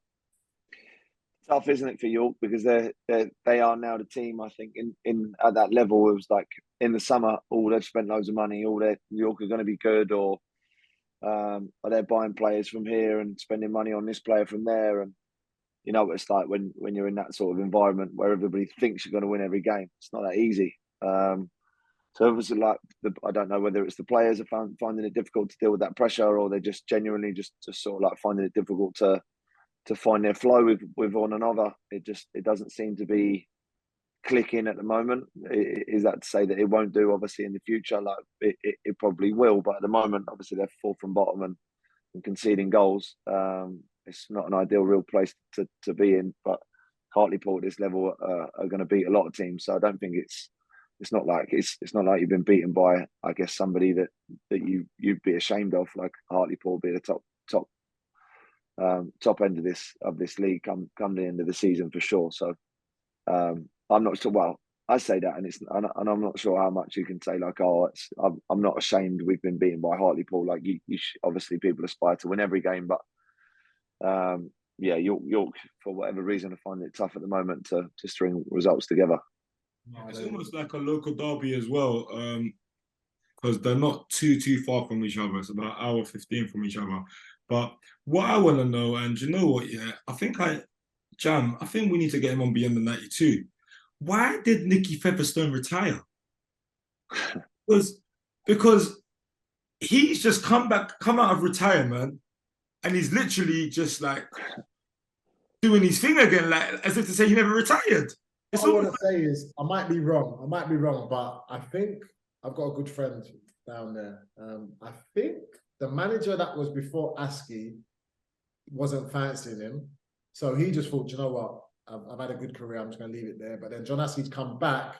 Tough, isn't it, for York, because they are now the team. I think in at that level, it was like in the summer, they've spent loads of money. York are going to be good, or are they buying players from here and spending money on this player from there? And you know what it's like when you're in that sort of environment where everybody thinks you're going to win every game. It's not that easy. So obviously, like I don't know whether it's the players are finding it difficult to deal with that pressure, or they're just genuinely just sort of like finding it difficult to find their flow with one another. It doesn't seem to be clicking at the moment. Is that to say that it won't do? Obviously, in the future, like it probably will. But at the moment, obviously, they're fourth from bottom and conceding goals. It's not an ideal real place to be in. But Hartlepool at this level are going to beat a lot of teams. So I don't think it's not like you've been beaten by, I guess, somebody that you'd be ashamed of, like Hartlepool be the top end of this league come the end of the season for sure. So I'm not sure. Well, I say that, and I'm not sure how much you can say like, I'm not ashamed we've been beaten by Hartlepool. Like obviously people aspire to win every game, but yeah, York for whatever reason are finding it tough at the moment to string results together. It's almost like a local derby as well, because they're not too far from each other. It's about an hour 15 from each other. But what I want to know, and you know what, yeah, I think we need to get him on Beyond the 92. Why did Nicky Featherstone retire? because he's just come out of retirement, and he's literally just like doing his thing again, like as if to say he never retired. What I want to say is, I might be wrong, but I think I've got a good friend down there. I think the manager that was before Askey wasn't fancying him. So he just thought, you know what, I've had a good career, I'm just going to leave it there. But then John Aske's come back,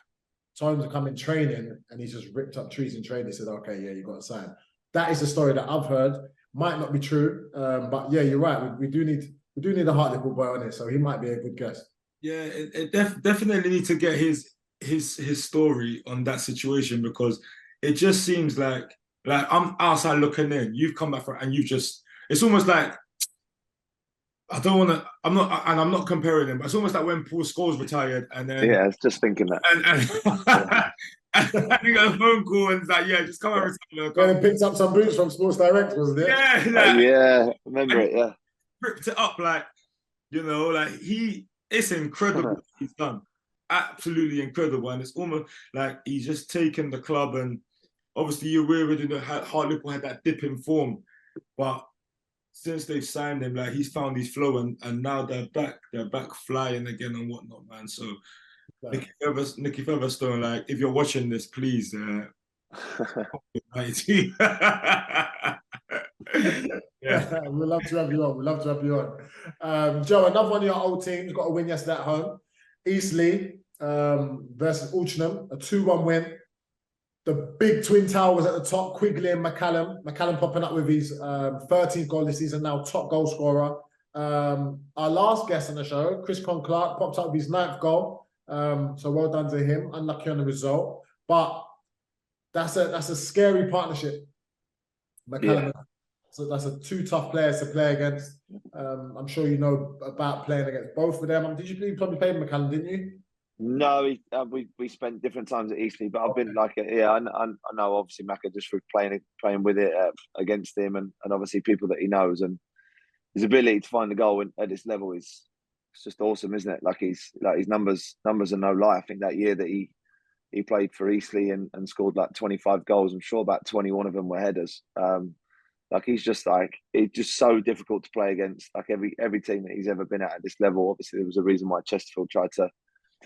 told him to come in training, and he's just ripped up trees in training. He said, okay, yeah, you got to sign. That is the story that I've heard. Might not be true, but yeah, you're right. We do need a Hartlepool boy on it, so he might be a good guest. Yeah, definitely need to get his story on that situation, because it just seems like I'm outside looking in. You've come back and you've just, it's almost like, I don't want to. I'm not comparing them, but it's almost like when Paul Scholes retired, and then I was just thinking that, and he got a phone call and it's like, yeah, just come over. Yeah, picked up some boots from Sports Direct, wasn't it? Yeah, remember it. Yeah, ripped it up like it's incredible what he's done, absolutely incredible, and it's almost like he's just taken the club, and obviously you already know Hartlepool had that dip in form, but since they've signed him, like he's found his flow, and now they're back flying again and whatnot, man. So Nicky Featherstone, like if you're watching this, please, yeah. We'd love to have you on. We'd love to have you on. Joe, another one of your old teams got a win yesterday at home. Eastleigh versus Altrincham, a 2-1 win. The big twin towers at the top, Quigley and McCallum. McCallum popping up with his 13th goal this season, now top goal scorer. Our last guest on the show, Chris Clark, popped up with his 9th goal. So well done to him. Unlucky on the result, but that's a scary partnership. McCallum. Yeah. So that's 2 tough players to play against. I'm sure you know about playing against both of them. Did you probably play McCallum, didn't you? No, we spent different times at Eastleigh, but I've been I know obviously Macca just for playing with it against him, and obviously people that he knows, and his ability to find the goal at this level it's just awesome, isn't it? Like his numbers are no lie. I think that year that he played for Eastleigh and scored like 25 goals, I'm sure about 21 of them were headers. He's just so difficult to play against. Like every team that he's ever been at this level. Obviously, there was a reason why Chesterfield tried to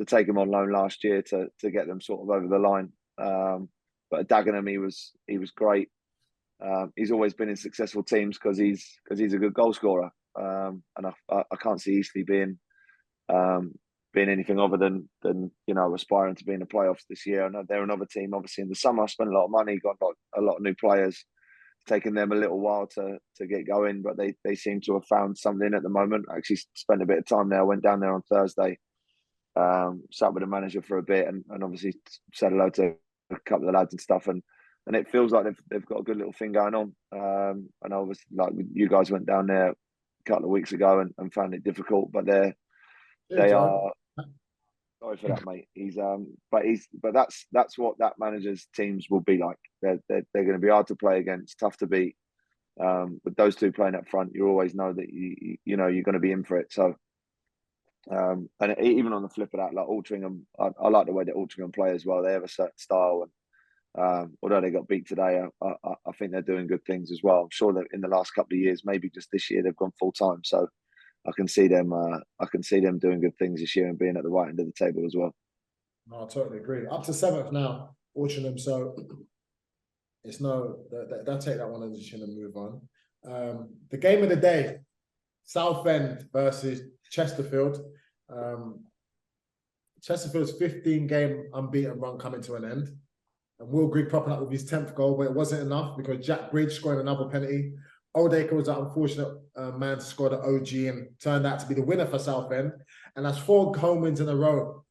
take him on loan last year to get them sort of over the line. But at Dagenham, he was great. He's always been in successful teams because he's a good goal scorer. And I can't see Eastleigh being anything other than aspiring to be in the playoffs this year. I know they're another team. Obviously, in the summer, I spent a lot of money, got a lot of new players. Taken them a little while to get going, but they seem to have found something at the moment. I actually spent a bit of time there. I went down there on Thursday. Sat with the manager for a bit and obviously said hello to a couple of the lads and stuff, and it feels like they've got a good little thing going on. And obviously, like you guys went down there a couple of weeks ago and found it difficult, but they are. Sorry for that, mate. But that's what that manager's teams will be like. They're going to be hard to play against, tough to beat. With those 2 playing up front, you always know that you know you're going to be in for it. So. And even on the flip of that, like Altrincham, I like the way that Altrincham play as well. They have a certain style, and although they got beat today, I think they're doing good things as well. I'm sure that in the last couple of years, maybe just this year, they've gone full time. So I can see them. I can see them doing good things this year and being at the right end of the table as well. No, I totally agree. Up to 7th now, Altrincham. So it's they'll take that one on the chin and move on. The game of the day: Southend versus Chesterfield. Chesterfield's 15-game unbeaten run coming to an end, and Will Grigg popping up with his 10th goal, but it wasn't enough because Jack Bridge scoring another penalty. Oldacre was that unfortunate man to score the OG and turned out to be the winner for Southend, and that's 4 home wins in a row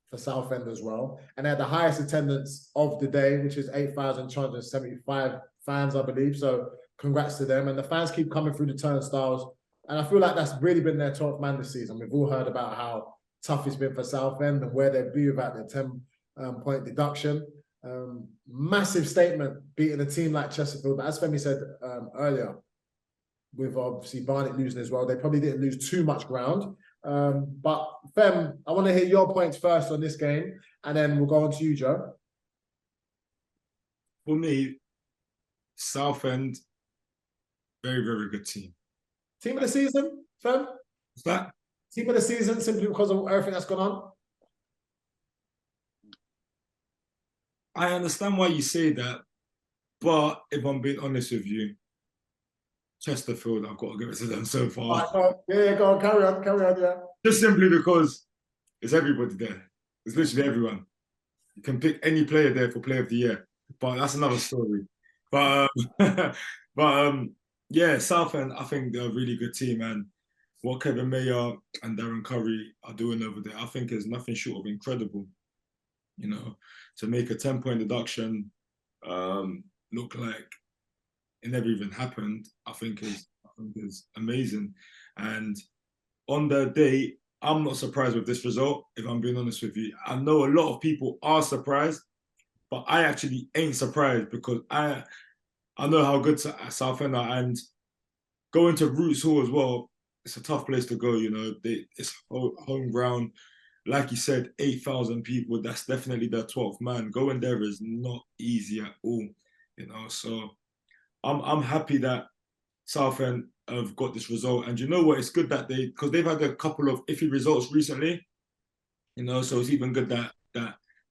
for Southend as well, and they had the highest attendance of the day, which is 8,275 fans, I believe. So congrats to them, and the fans keep coming through the turnstiles. And I feel like that's really been their 12th man this season. We've all heard about how tough it's been for Southend and where they'd be without their 10-point deduction. Massive statement beating a team like Chesterfield. But as Femi said earlier, with obviously Barnet losing as well, they probably didn't lose too much ground. But Fem, I want to hear your points first on this game, and then we'll go on to you, Joe. For me, Southend, very, very good team. Team of the season, Fem? What's that? Team of the season, simply because of everything that's gone on? I understand why you say that, but if I'm being honest with you, Chesterfield, I've got to give it to them so far. Right, go on. Yeah, go on, carry on, yeah. Just simply because it's everybody there. It's literally everyone. You can pick any player there for Player of the Year, but that's another story. But yeah, Southend, I think they're a really good team, and what Kevin Mayer and Darren Curry are doing over there, I think is nothing short of incredible. You know, to make a 10-point deduction look like it never even happened, I think is amazing. And on the day, I'm not surprised with this result, if I'm being honest with you. I know a lot of people are surprised, but I actually ain't surprised because I know how good Southend are, and going to Roots Hall as well, it's a tough place to go, you know. It's home ground. Like you said, 8,000 people, that's definitely their 12th man. Going there is not easy at all, you know. So I'm happy that Southend have got this result. And you know what? It's good that because they've had a couple of iffy results recently, you know, so it's even good that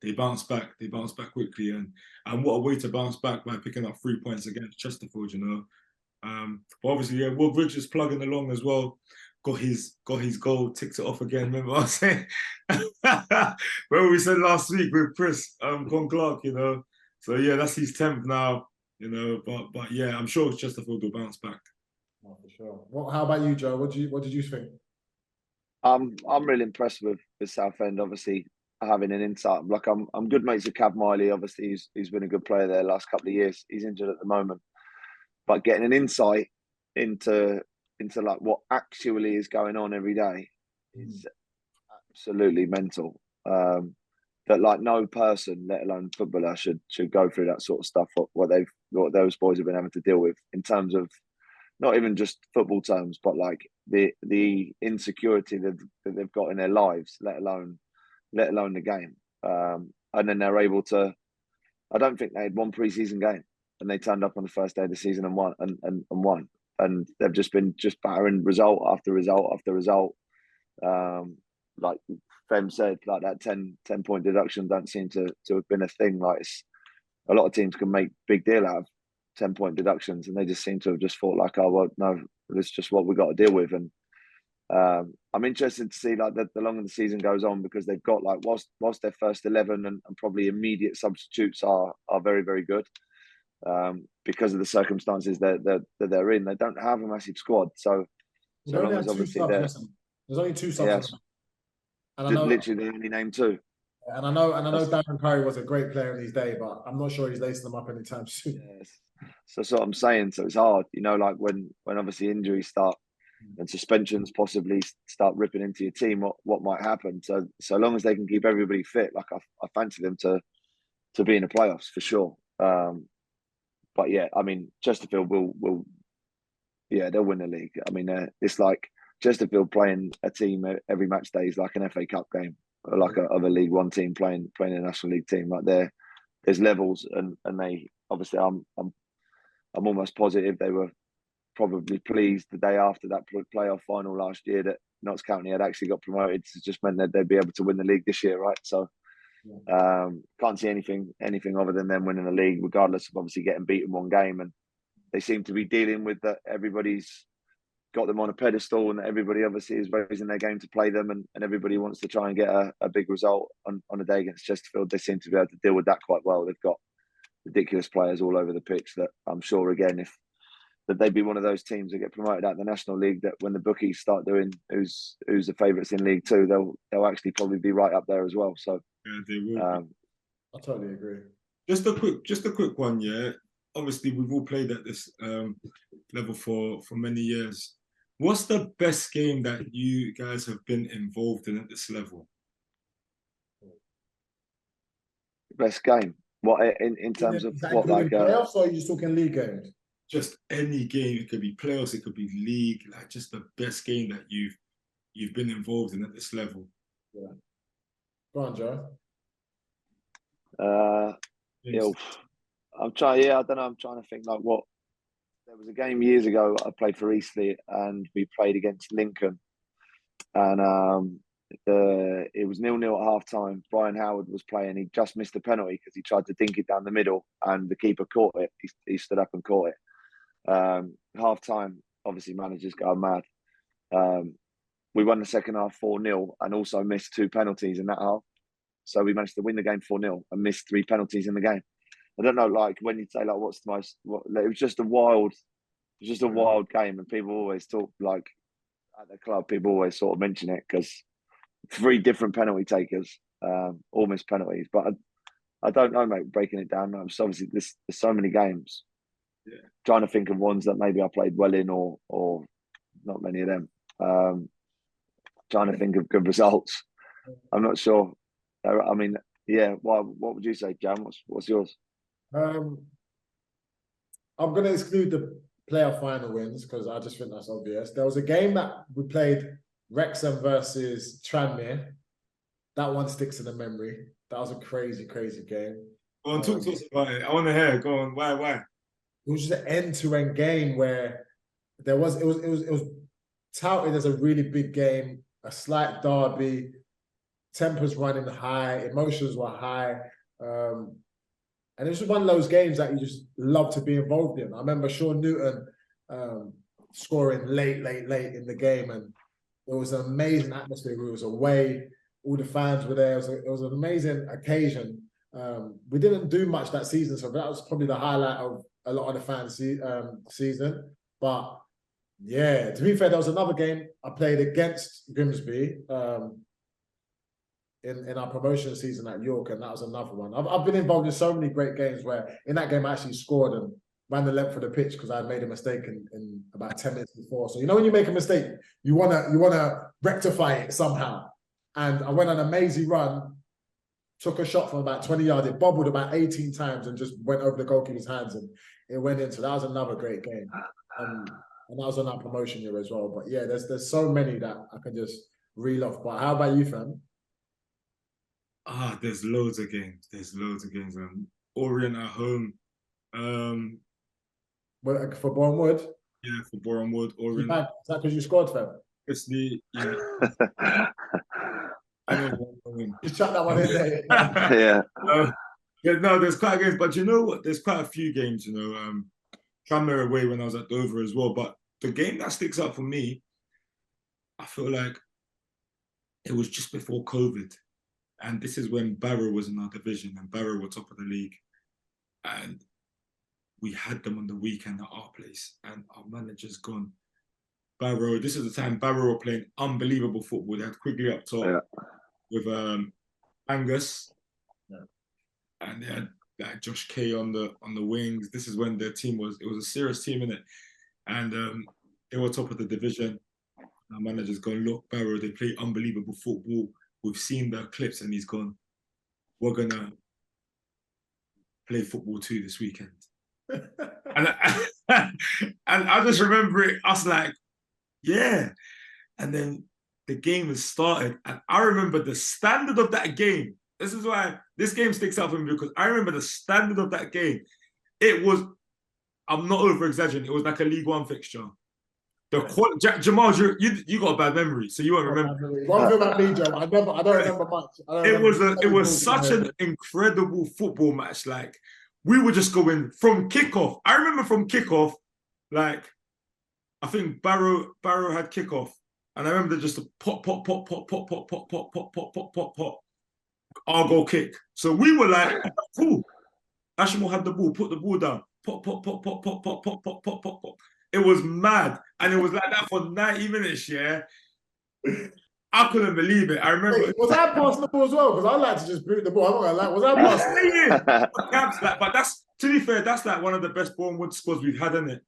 they bounce back. They bounce back quickly. And what a way to bounce back by picking up 3 points against Chesterfield, you know. But obviously, yeah, Will Bridge is plugging along as well. Got his goal, ticked it off again. Remember I was saying when we said last week with Chris Con Clark, you know. So yeah, that's his 10th now, you know. But yeah, I'm sure Chesterfield will bounce back. Oh, for sure. Well, how about you, Joe? What did you think? I'm really impressed with Southend. Obviously, having an insight. Like I'm good mates with Cab Miley. Obviously, he's been a good player there the last couple of years. He's injured at the moment, but getting an insight into like what actually is going on every day is absolutely mental. That like no person, let alone footballer, should go through that sort of stuff. What those boys have been having to deal with in terms of not even just football terms, but like the insecurity that they've got in their lives, let alone the game. And then they're able to. I don't think they had one pre-season game, and they turned up on the first day of the season and won. And they've just been battering result after result after result. Like Fem said, like that 10-point deduction don't seem to have been a thing. Like a lot of teams can make big deal out of 10-point deductions, and they just seem to have just thought like, oh well, no, that's just what we got to deal with. And I'm interested to see like the longer the season goes on, because they've got like whilst their first 11 and probably immediate substitutes are very, very good, because of the circumstances that they're in. They don't have a massive squad, so long as obviously there's only two subs. Yes, and I know literally they only named two. And I know Darren Curry was a great player in his day, but I'm not sure he's lacing them up anytime soon. Yes. So that's what I'm saying. So it's hard, you know, like when obviously injuries start and suspensions possibly start ripping into your team, what might happen. So long as they can keep everybody fit, like I fancy them to be in the playoffs for sure. But yeah, I mean, Chesterfield will they'll win the league. I mean, it's like Chesterfield playing a team every match day is like an FA Cup game, like a League One team playing a National League team. Like there's levels, and they obviously I'm almost positive they were probably pleased the day after that playoff final last year that Notts County had actually got promoted. It just meant that they'd be able to win the league this year, right? So can't see anything other than them winning the league, regardless of obviously getting beaten one game. And they seem to be dealing with that. Everybody's got them on a pedestal, and everybody obviously is raising their game to play them, and everybody wants to try and get a big result on a day against Chesterfield. They seem to be able to deal with that quite well. They've got ridiculous players all over the pitch that I'm sure, again, that they'd be one of those teams that get promoted out of the National League, that when the bookies start doing who's the favourites in League Two, they'll actually probably be right up there as well. So yeah, they will. I totally agree. Just a quick one, yeah. Obviously, we've all played at this level for many years. What's the best game that you guys have been involved in at this level? Best game? What in terms of what, like playoffs, or are you just talking league games? Just any game. It could be playoffs, it could be league. Like just the best game that you've been involved in at this level. Yeah. Go on, Joe. I'm trying. Yeah, I don't know. I'm trying to think like what. There was a game years ago I played for Eastleigh, and we played against Lincoln, and it was 0-0 at half time. Brian Howard was playing. He just missed the penalty because he tried to dink it down the middle, and the keeper caught it. He stood up and caught it. Half time, obviously managers go mad. We won the second half 4-0 and also missed 2 penalties in that half. So we managed to win the game 4-0 and missed 3 penalties in the game. I don't know, like when you say like what's the most, it was just a wild game, and people always talk like at the club, people always sort of mention it because 3 different penalty takers all missed penalties. But I don't know, mate. Breaking it down, so obviously there's so many games. Yeah. Trying to think of ones that maybe I played well in, or not many of them. Trying to think of good results. I'm not sure. I mean, yeah. What would you say, Jan? What's yours? I'm going to exclude the playoff final wins because I just think that's obvious. There was a game that we played, Wrexham versus Tranmere. That one sticks in the memory. That was a crazy, crazy game. Go on, talk to us about it. I want to hear. Go on. Why? It was just an end-to-end game where it was touted as a really big game, a slight derby, tempers running high, emotions were high. And it was one of those games that you just love to be involved in. I remember Sean Newton scoring late in the game, and it was an amazing atmosphere. We was away, all the fans were there. It was an amazing occasion. We didn't do much that season, so that was probably the highlight of a lot of the fans' season. But yeah, to be fair, there was another game I played against Grimsby in our promotion season at York, and that was another one. I've been involved in so many great games where in that game I actually scored and ran the length of the pitch because I had made a mistake in about 10 minutes before. So you know when you make a mistake, you wanna rectify it somehow. And I went on an amazing run, took a shot from about 20 yards, it bobbled about 18 times and just went over the goalkeeper's hands and it went in. So that was another great game. And that was on our promotion year as well. But yeah, there's so many that I can just reel off. But how about you, fam? There's loads of games. Orient at home. For Boreham Wood? Yeah, for Boreham Wood. Orient. Is that because you scored, fam? It's the I know. Just chuck that one in there. Yeah. No, there's quite a games, but you know what? There's quite a few games. Tranmere away when I was at Dover as well. But the game that sticks out for me, I feel like it was just before COVID. And this is when Barrow was in our division and Barrow were top of the league. And we had them on the weekend at our place and our manager's gone. Barrow, this is the time Barrow were playing unbelievable football. They had Quigley up top with Angus. Yeah. And they had Josh Kay on the wings. This is when their team was a serious team, innit? And they were top of the division. Our manager's gone, look, Barrow, they play unbelievable football. We've seen the clips and he's gone, we're going to play football too this weekend. and I just remember us like, yeah. And then the game has started. And I remember the standard of that game. This is why this game sticks out for me, because I remember the standard of that game. It was, I'm not over-exaggerating, it was like a League One fixture. Jamal, you got a bad memory, so you won't remember. One thing about me, Joe, I don't remember much. It was such an incredible football match. Like, we were just going from kickoff. I remember from kickoff, like, I think Barrow had kickoff, and I remember just a pop, our goal kick. So we were like, cool. Ashmore had the ball, put the ball down, pop. It was mad. And it was like that for 90 minutes, yeah. I couldn't believe it. I remember. Was I passing the ball as well? Because I like to just boot the ball. I'm not gonna lie. Was I passing? But that's, to be fair, that's like one of the best Bournemouth squads we've had, isn't it?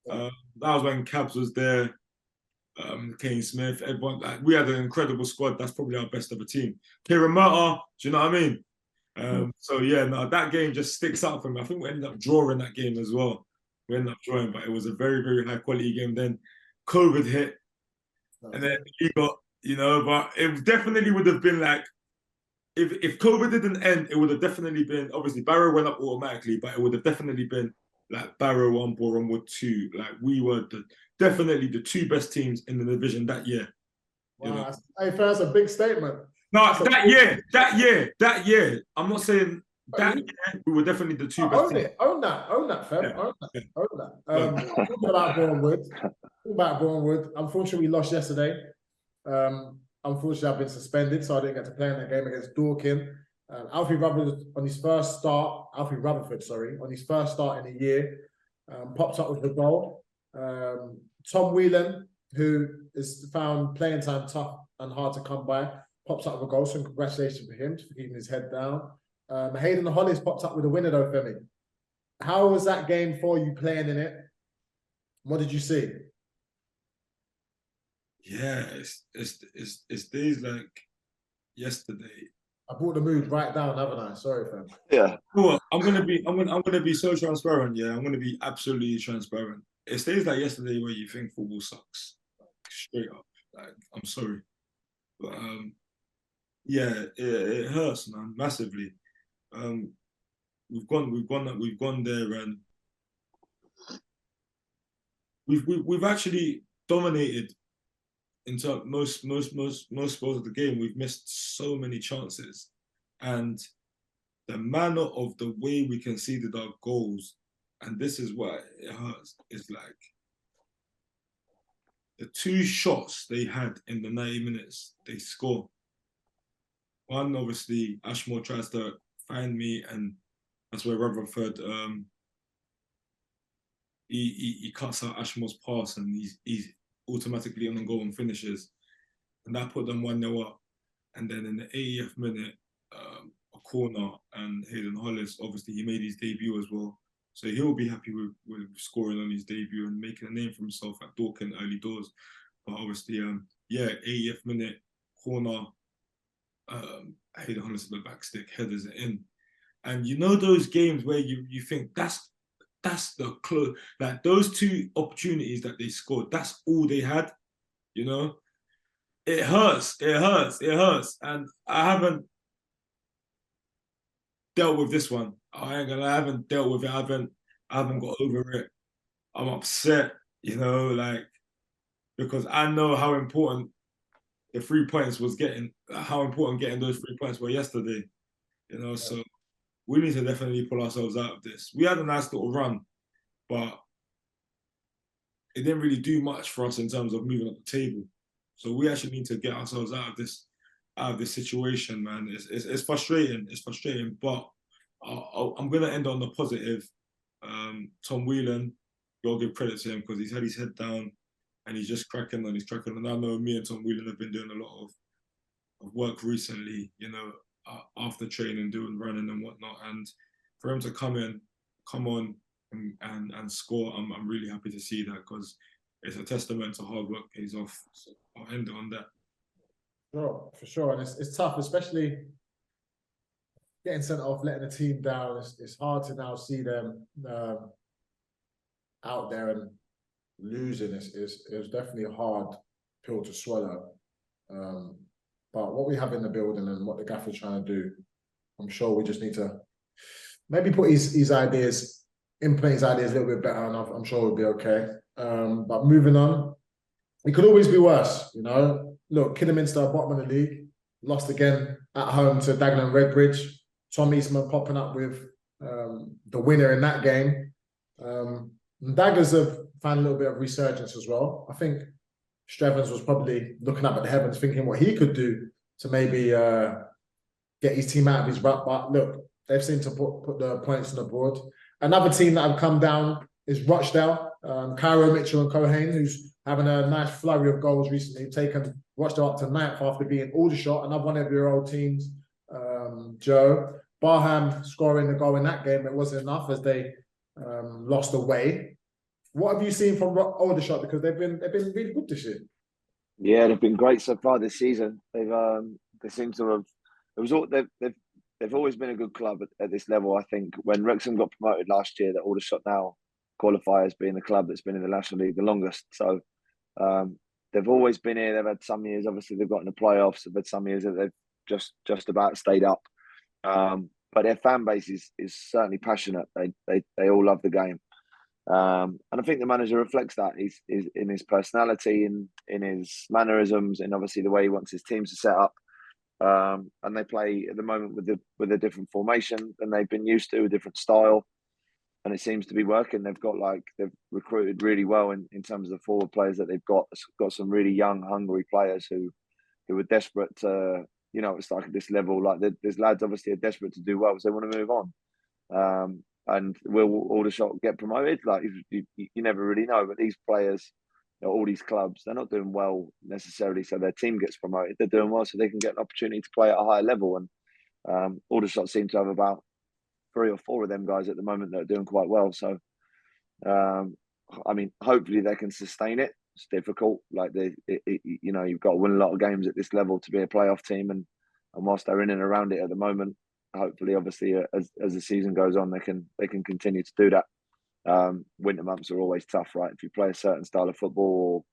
That was when Cabs was there, Kane Smith, everyone. Like, we had an incredible squad. That's probably our best ever team. Kieran Murtagh, do you know what I mean? So yeah, no, that game just sticks out for me. I think we ended up drawing that game as well. We ended up drawing, but it was a very, very high quality game. Then COVID hit, and then he got, but it definitely would have been like, if COVID didn't end, it would have definitely been, obviously Barrow went up automatically, but it would have definitely been like Barrow 1, Boreham Wood 2. Like, we were definitely the 2 best teams in the division that year. Wow, that's a big statement. No, that year. I'm not saying that year, we were definitely the two best Own teams. it, own that, fam. Yeah. Own that, Yeah. own that. Talking about Bournemouth, unfortunately, we lost yesterday. Unfortunately, I've been suspended, so I didn't get to play in that game against Dorking. Alfie Rutherford, on his first start in the year, popped up with the goal. Tom Whelan, who has found playing time tough and hard to come by, pops up with a goal, so congratulations for him for keeping his head down. Hayden Hollis popped up with a winner though, Femi. How was that game for you playing in it? What did you see? Yeah, it's days like yesterday. I brought the mood right down, haven't I? Sorry, fam. Yeah. Well, I'm gonna be so transparent. Yeah, I'm gonna be absolutely transparent. It's days like yesterday where you think football sucks, like, straight up. Like, I'm sorry, but yeah, it hurts, man, massively. We've gone there, and we've actually dominated into most spots of the game. We've missed so many chances, and the manner of the way we conceded our goals, and this is why it hurts, is like the two shots they had in the 90 minutes, they score. One, obviously, Ashmore tries to find me, and that's where Rutherford he cuts out Ashmore's pass, and he's automatically on the goal and finishes, and that put them 1-0 up. And then in the 80th minute, a corner, and Hayden Hollis, obviously he made his debut as well, so he'll be happy with scoring on his debut and making a name for himself at Dorking early doors. But obviously, 80th minute corner, Hayden Hollis at the back stick headers it in, and you know those games where you think that's the close, like those two opportunities that they scored, that's all they had, you know. It hurts, and I haven't dealt with this one. I haven't dealt with it. I haven't got over it. I'm upset, you know, like, because I know how important the 3 points was getting, how important getting those 3 points were yesterday, you know. So we need to definitely pull ourselves out of this. We had a nice little run, but it didn't really do much for us in terms of moving up the table. So we actually need to get ourselves out of this situation, man. It's frustrating. It's frustrating, but I'm gonna end on the positive. Tom Whelan, you gotta give credit to him because he's had his head down and he's just cracking on. He's cracking on. I know me and Tom Whelan have been doing a lot of work recently, you know, after training, doing running and whatnot. And for him to come on and score, I'm really happy to see that, because it's a testament to hard work pays off. So I'll end it on that. Sure, for sure. And it's tough, especially getting sent off, letting the team down. It's hard to now see them out there and losing. It was definitely a hard pill to swallow. But what we have in the building and what the gaffer's trying to do, I'm sure we just need to maybe put his ideas, implement his ideas a little bit better, and I'm sure we'll be okay. But moving on, it could always be worse, you know. Look, Kidderminster, bottom of the league, lost again at home to Dagenham Redbridge. Tom Eastman popping up with the winner in that game. Daggers have found a little bit of resurgence as well. I think Strevens was probably looking up at the heavens, thinking what he could do to maybe get his team out of his rut. But look, they've seemed to put the points on the board. Another team that have come down is Rochdale. Cairo Mitchell and Cohane, who's having a nice flurry of goals recently, taken Rochdale up to 9th after being Aldershot, another one of your old teams, Joe. Barham scoring the goal in that game, it wasn't enough as they lost away. What have you seen from Aldershot? Because they've been really good this year. Yeah, they've been great so far this season. They seem to have. It was all they've always been a good club at this level. I think when Wrexham got promoted last year, that Aldershot now qualify as being the club that's been in the National League the longest. So they've always been here. They've had some years, obviously, they've got in the playoffs. They've had some years that they've just about stayed up. But their fan base is certainly passionate. They all love the game. And I think the manager reflects that. He's in his personality, in his mannerisms, and obviously the way he wants his teams to set up. and they play at the moment with a different formation than they've been used to, a different style, and it seems to be working. They've recruited really well in terms of the forward players that they've got. It's got some really young, hungry players who are desperate to, it's like at this level, like there's lads obviously are desperate to do well because they want to move on. And will Aldershot get promoted? Like you never really know. But these players, all these clubs, they're not doing well necessarily, so their team gets promoted. They're doing well so they can get an opportunity to play at a higher level. And Aldershot seem to have about 3 or 4 of them guys at the moment that are doing quite well. So, I mean, hopefully they can sustain it. It's difficult. Like you've got to win a lot of games at this level to be a playoff team, and whilst they're in and around it at the moment, hopefully, obviously, as the season goes on, they can continue to do that. Winter months are always tough, right? If you play a certain style of football,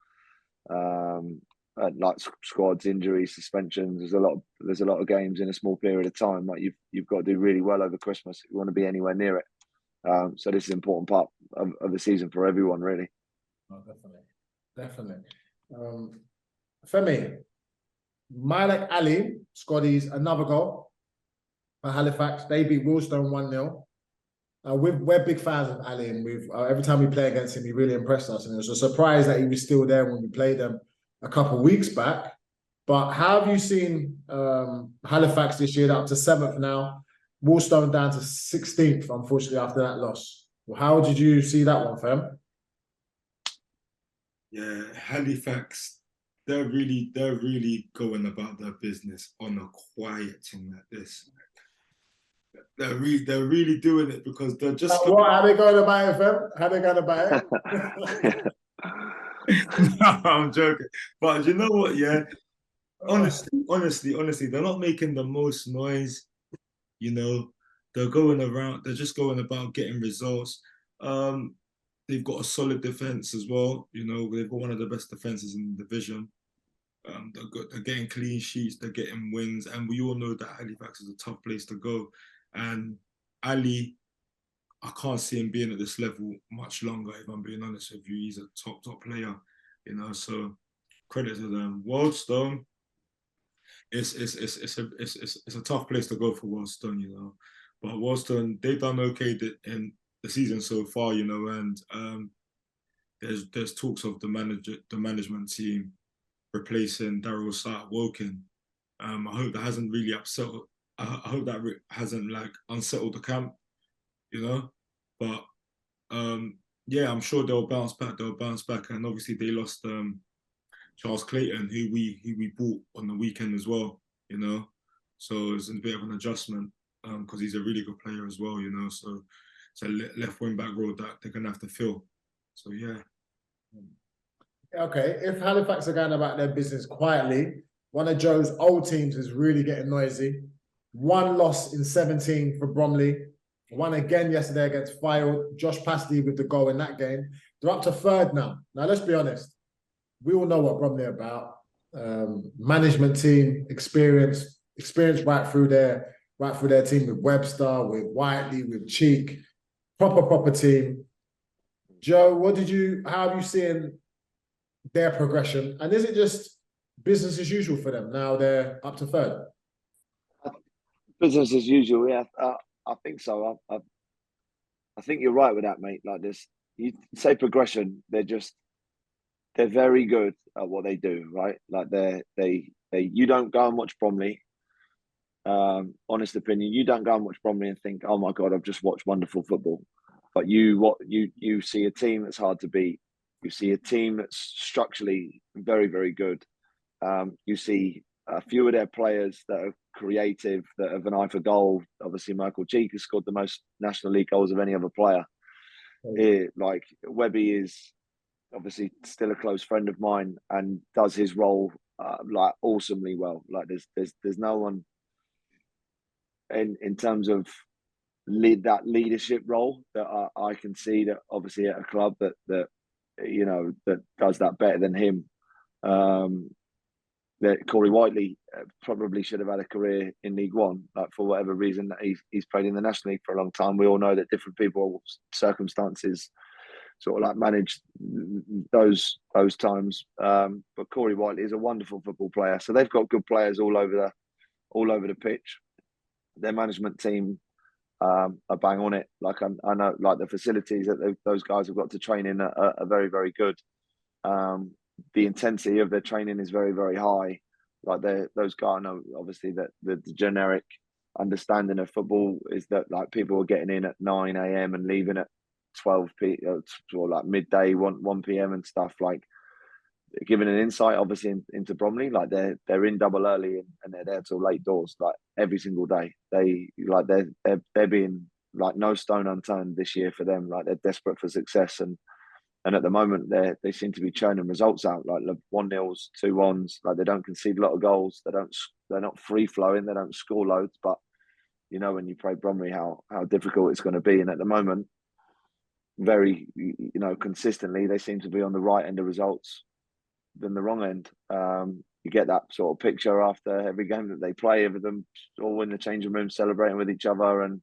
like squads, injuries, suspensions, there's a lot of games in a small period of time. Like you've got to do really well over Christmas if you want to be anywhere near it. So this is an important part of the season for everyone, really. Oh, definitely. Femi, Malek Ali scored another goal for Halifax. They beat Willstone 1-0. We're big fans of Ali, and every time we play against him, he really impressed us. And it was a surprise that he was still there when we played them a couple of weeks back. But how have you seen Halifax this year? They're up to 7th now. Willstone down to 16th, unfortunately, after that loss. Well, how did you see that one, fam? Yeah, Halifax, they're really going about their business on a quiet thing like this. They're really doing it because they're just. How are they going about it, fam? How are they going about it? No, I'm joking. But you know what? Yeah, honestly, they're not making the most noise. They're going around. They're just going about getting results. They've got a solid defense as well. They've got one of the best defenses in the division. They're getting clean sheets. They're getting wins, and we all know that Halifax is a tough place to go. And Ali, I can't see him being at this level much longer. If I'm being honest with you, he's a top player. So credit to them. Wildstone, it's a tough place to go for Wildstone. But Wildstone, they've done okay in the season so far. And there's talks of the management team replacing Daryl Woking. I hope that hasn't really upset. I hope that hasn't unsettled the camp, But yeah, I'm sure they'll bounce back. And obviously they lost Charles Clayton, who we bought on the weekend as well, So it's a bit of an adjustment because he's a really good player as well, So it's a left wing back role that they're gonna have to fill. So yeah. Okay, if Halifax are going about their business quietly, one of Joe's old teams is really getting noisy. 1 loss in 17 for Bromley. 1 again yesterday against Fylde. Josh Pastley with the goal in that game. They're up to 3rd now. Now, let's be honest. We all know what Bromley are about. Management team, experience right through their team with Webster, with Whiteley, with Cheek. Proper team. Joe, how have you seen their progression? And is it just business as usual for them? Now they're up to 3rd. Business as usual, yeah. I think so. I think you're right with that, mate. Like this, you say progression. They're very good at what they do, right? Like you don't go and watch Bromley. Honest opinion, you don't go and watch Bromley and think, oh my God, I've just watched wonderful football. But you see a team that's hard to beat. You see a team that's structurally very, very good. You see a few of their players that are creative, that have an eye for goal. Obviously, Michael Cheek has scored the most National League goals of any other player. Like Webby is obviously still a close friend of mine and does his role awesomely well. Like there's no one in terms of that leadership role that I can see that obviously at a club that does that better than him. That Corey Whiteley probably should have had a career in League One, like for whatever reason that he's played in the National League for a long time. We all know that different people, circumstances, sort of manage those times. But Corey Whiteley is a wonderful football player, so they've got good players all over all over the pitch. Their management team are bang on it. Like I know, like the facilities that those guys have got to train in are very, very good. The intensity of their training is very, very high. Like those guys, I know obviously that the generic understanding of football is that like people are getting in at 9 a.m. and leaving at 12 p.m. or like midday 1 p.m. and stuff. Like giving an insight obviously into Bromley, like they're in double early and they're there till late doors, like every single day. They're being like no stone unturned this year for them. Like they're desperate for success, and at the moment they seem to be churning results out, like 1-0s, 2-1s. Like they don't concede a lot of goals. They're not free flowing. They don't score loads, but you know when you play Bromley how difficult it's going to be. And at the moment, very consistently they seem to be on the right end of results than the wrong end. You get that sort of picture after every game that they play, of them all in the changing room celebrating with each other, and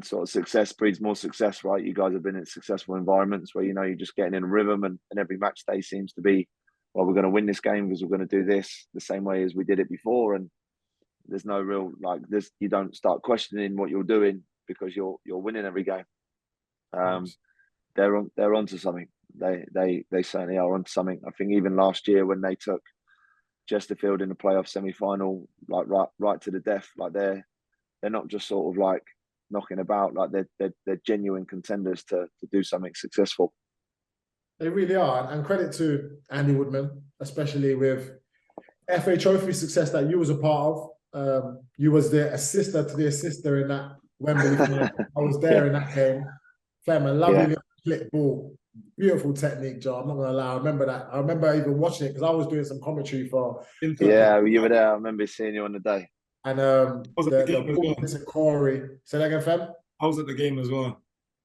sort of success breeds more success, right? You guys have been in successful environments where you're just getting in a rhythm, and every match day seems to be, well, we're going to win this game because we're going to do this the same way as we did it before, and there's no real like this. You don't start questioning what you're doing because you're winning every game. They're onto something. They certainly are onto something. I think even last year when they took Chesterfield in the playoff semi-final, like right to the death, like they're not just sort of like knocking about, like they're genuine contenders to do something successful. They really are, and credit to Andy Woodman, especially with FA Trophy success that you was a part of. You was the assister to the assister in that Wembley final. I was there in that game. Fam, a lovely little flick ball. Beautiful technique, Joe. I'm not going to lie. I remember that. I remember even watching it because I was doing some commentary for... Yeah, you were there. I remember seeing you on the day. And was at the game as well. Into Corey. Say that again, fam? I was at the game as well.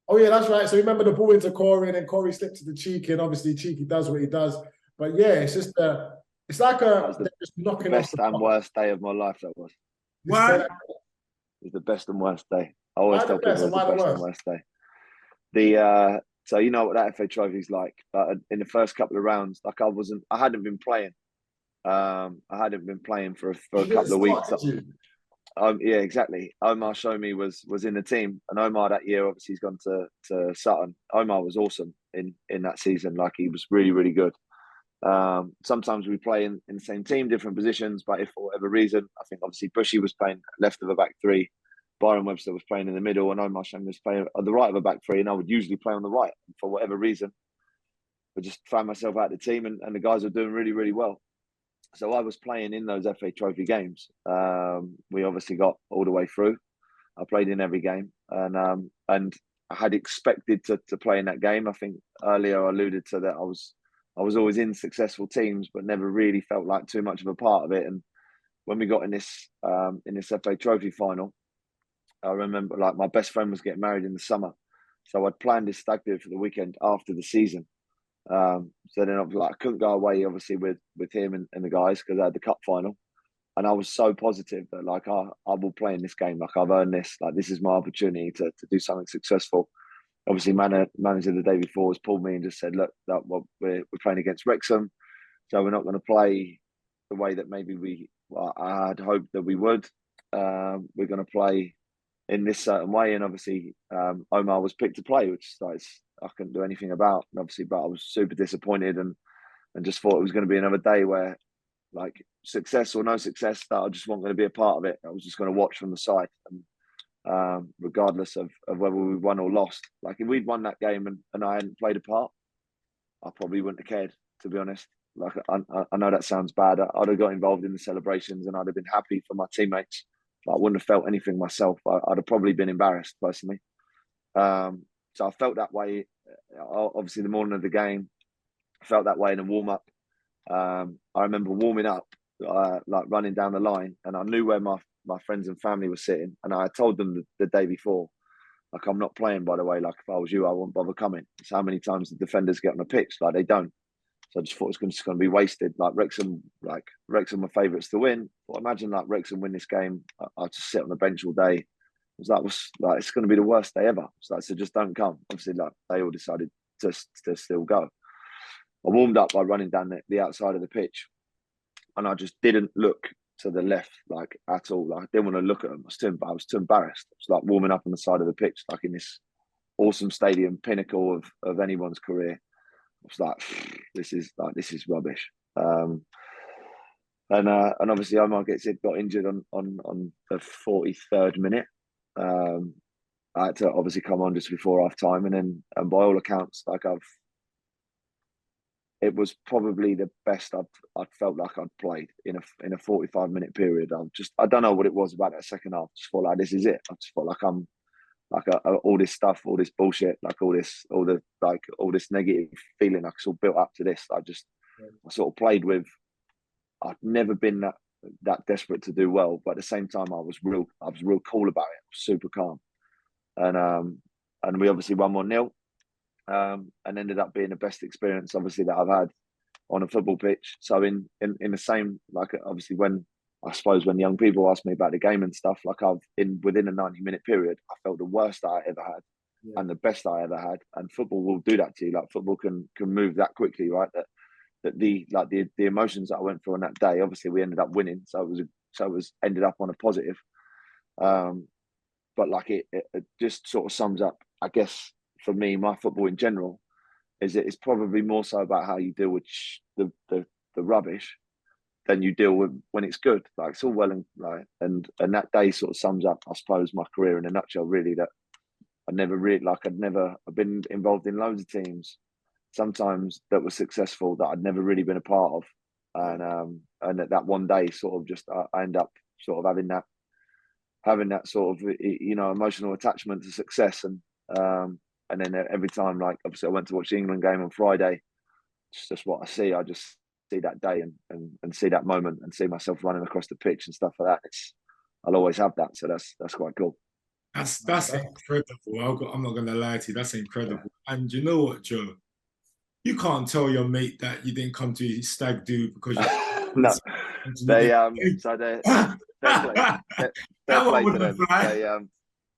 Oh, yeah, that's right. So remember the ball into Corey, and then Corey slipped to the Cheeky, and obviously Cheeky does what he does. But yeah, it's just it's like just knocking off the best and worst day of my life. That was. What? It was the best and worst day. I always tell people it was the best and worst day. So you know what that FA Trophy's like. But in the first couple of rounds, like I hadn't been playing. I hadn't been playing for a couple of weeks. Yeah, exactly. Omar Shomi was in the team, and Omar that year obviously he's gone to Sutton. Omar was awesome in that season. Like he was really, really good. Sometimes we play in the same team, different positions, but if for whatever reason, I think obviously Bushy was playing left of a back three, Byron Webster was playing in the middle, and Omar Shomi was playing at the right of a back three, and I would usually play on the right. And for whatever reason, I just found myself out of the team, and the guys were doing really, really well. So I was playing in those FA Trophy games. We obviously got all the way through. I played in every game, and I had expected to play in that game. I think earlier I alluded to that I was always in successful teams, but never really felt like too much of a part of it. And when we got in this FA Trophy final, I remember like my best friend was getting married in the summer, so I'd planned this stag do for the weekend after the season. So then I couldn't go away obviously with him and the guys because I had the cup final, and I was so positive that like I will play in this game, like I've earned this, like this is my opportunity to do something successful. Obviously, manager the day before has pulled me and just said, look, we're playing against Wrexham, so we're not going to play the way that maybe I had hoped that we would. We're going to play in this certain way, and obviously Omar was picked to play, which I couldn't do anything about, obviously, but I was super disappointed and just thought it was going to be another day where, like, success or no success, that I just wasn't going to be a part of it. I was just going to watch from the side, and regardless of whether we won or lost. Like, if we'd won that game and I hadn't played a part, I probably wouldn't have cared, to be honest. Like, I know that sounds bad. I'd have got involved in the celebrations and I'd have been happy for my teammates, but I wouldn't have felt anything myself. I'd have probably been embarrassed, personally. So I felt that way, obviously, the morning of the game. I felt that way in a warm-up. I remember warming up, like running down the line, and I knew where my friends and family were sitting, and I told them the day before, like, I'm not playing, by the way. Like, if I was you, I wouldn't bother coming. It's how many times the defenders get on the pitch, like, they don't. So I just thought it was just going to be wasted. Like, Wrexham were favourites to win. But imagine, like, Wrexham win this game, I'll just sit on the bench all day. It's going to be the worst day ever. So just don't come. Obviously, like, they all decided to still go. I warmed up by running down the outside of the pitch, and I just didn't look to the left, like at all. Like I didn't want to look at them. I was too embarrassed. It was like warming up on the side of the pitch, like in this awesome stadium, pinnacle of anyone's career. I was like, this is rubbish. And obviously Omar got injured on the 43rd minute. I had to obviously come on just before half time, and by all accounts, like it was probably the best I'd felt like I'd played in a 45-minute period. I don't know what it was about that second half. I just felt like this is it. I just felt like I'm like all this stuff, all this bullshit, like all this negative feeling, like it's all built up to this. I sort of played with. I've never been that desperate to do well, but at the same time, I was real cool about it. I was super calm, and we obviously won 1-0. And ended up being the best experience, obviously, that I've had on a football pitch. So in the same, like obviously when young people ask me about the game and stuff, like within a 90-minute period, I felt the worst I ever had and the best I ever had. And football will do that to you. Like football can move that quickly, right? That the emotions that I went through on that day. Obviously, we ended up winning, so it was ended up on a positive. But like it just sort of sums up, I guess, for me, my football in general, is it's probably more so about how you deal with the rubbish than you deal with when it's good. Like it's all well and that day sort of sums up, I suppose, my career in a nutshell. Really, that I've been involved in loads of teams, sometimes that were successful that I'd never really been a part of, and that one day sort of just I end up sort of having that sort of emotional attachment to success and then every time, like obviously I went to watch the England game on Friday, it's just what I see. I just see that day and see that moment and see myself running across the pitch and stuff like that. I'll always have that. So that's quite cool. That's incredible. I'm not gonna lie to you, that's incredible. Yeah. And you know what, Joe? You can't tell your mate that you didn't come to stag do because no. They fair play to them.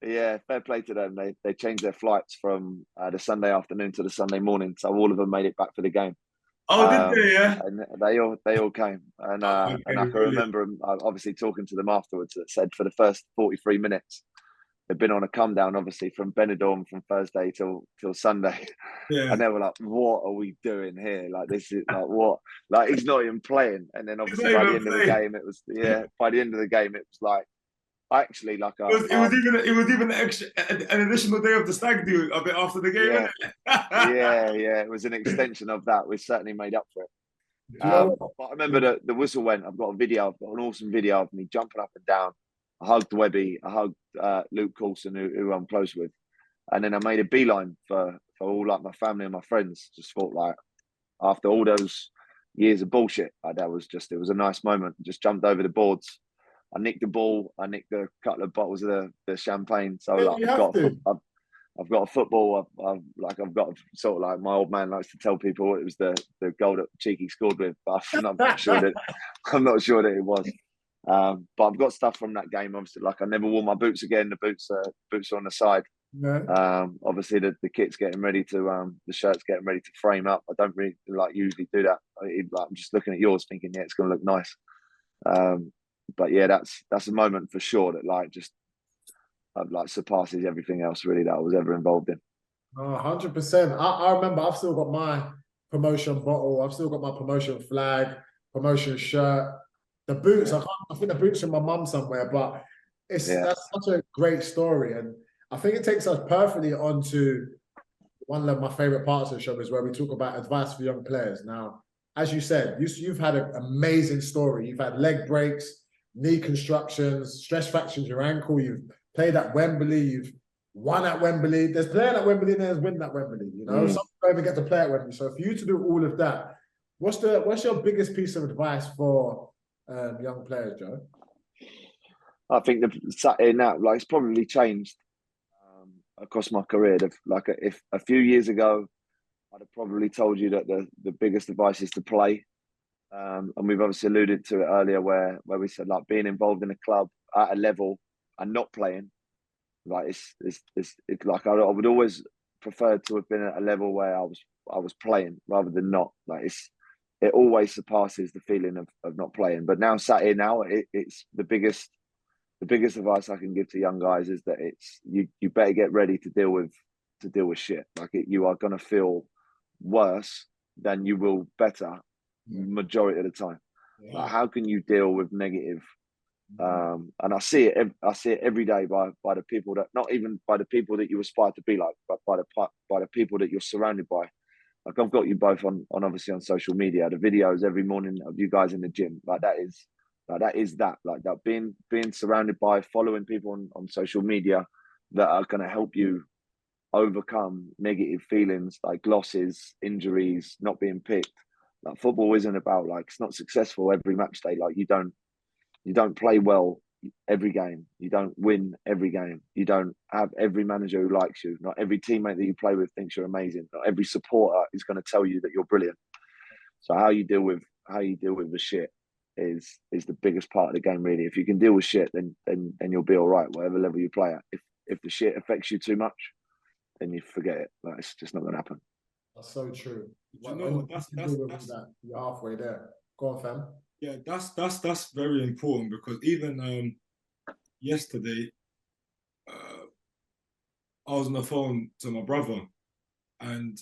Yeah, fair play to them. They changed their flights from the Sunday afternoon to the Sunday morning, so all of them made it back for the game. Oh, did they? Yeah, and they all came, and I can remember them, obviously talking to them afterwards. That said, for the first 43 minutes, they've been on a come down, obviously from Benidorm from Thursday till Sunday, and they were like, "What are we doing here? Like this is like what? Like he's not even playing." And then obviously by the end of the game, it was like. Actually, like it was even an additional day of the stag do a bit after the game. Yeah, it was an extension of that. We certainly made up for it. But I remember the whistle went. I've got an awesome video of me jumping up and down. I hugged Webby. I hugged Luke Coulson, who I'm close with, and then I made a beeline for all like my family and my friends. Just thought like after all those years of bullshit, it was a nice moment. Just jumped over the boards. I nicked the ball. I nicked a couple of bottles of the champagne. So like, I've got a football. I've got sort of like my old man likes to tell people it was the goal that Cheeky scored with, but I'm not sure that it was. But I've got stuff from that game. Obviously, like I never wore my boots again. The boots are on the side. Yeah. Obviously the kit's getting ready to the shirt's getting ready to frame up. I don't really like usually do that. I'm just looking at yours, thinking it's going to look nice. But yeah, that's a moment for sure that like surpasses everything else really that I was ever involved in. 100%. I remember I've still got my promotion bottle. I've still got my promotion flag, promotion shirt. The boots, I think the boots are my mum somewhere, but that's such a great story. And I think it takes us perfectly onto one of my favorite parts of the show is where we talk about advice for young players. Now, as you said, you've had an amazing story. You've had leg breaks, knee constructions, stress fractures your ankle. You've played at Wembley. You've won at Wembley. There's playing at Wembley and there's winning at Wembley. You know, some don't even get to play at Wembley. So for you to do all of that, what's your biggest piece of advice for young players, Joe? I think it's probably changed across my career. Like if a few years ago, I'd have probably told you that the biggest advice is to play. And we've obviously alluded to it earlier where we said like being involved in a club at a level and not playing, like it's like I would always prefer to have been at a level where I was playing rather than not. Like it always surpasses the feeling of not playing. But now sat here now, it's the biggest advice I can give to young guys is that it's you better get ready to deal with shit. Like you are gonna feel worse than you will better majority of the time. Yeah. Like how can you deal with negative? And I see it every day by the people that, not even by the people that you aspire to be like, but by the people that you're surrounded by. Like I've got you both on obviously on social media, the videos every morning of you guys in the gym. Like that is being surrounded by, following people on social media that are going to help you overcome negative feelings like losses, injuries, not being picked. Like football isn't about like, it's not successful every match day. Like you don't play well every game. You don't win every game. You don't have every manager who likes you. Not every teammate that you play with thinks you're amazing. Not every supporter is going to tell you that you're brilliant. So how you deal with the shit is the biggest part of the game, really. If you can deal with shit, then you'll be all right, whatever level you play at. If the shit affects you too much, then you forget it. Like it's just not going to happen. That's so true. You know, that's you're halfway there. Go on, fam. Yeah, that's very important, because even yesterday, I was on the phone to my brother, and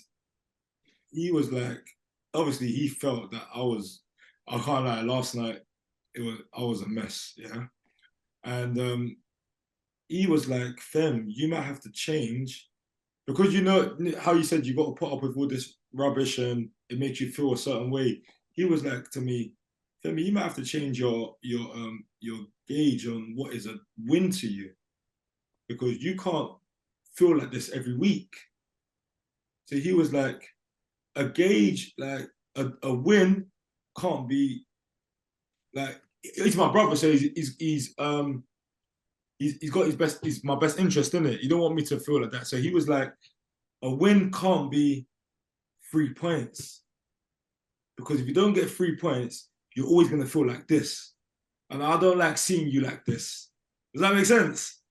he was like, obviously he felt that I can't lie, last night I was a mess, yeah, and he was like, "Fem, you might have to change, because you know how you said you got to put up with all this rubbish and it makes you feel a certain way." He was like to me, "Femi, you might have to change your gauge on what is a win to you, because you can't feel like this every week." So he was like, a gauge, like a win can't be like, it's my brother, so he's got he's my best interest in it. You don't want me to feel like that. So he was like, a win can't be 3 points, because if you don't get 3 points, you're always going to feel like this. And I don't like seeing you like this. Does that make sense?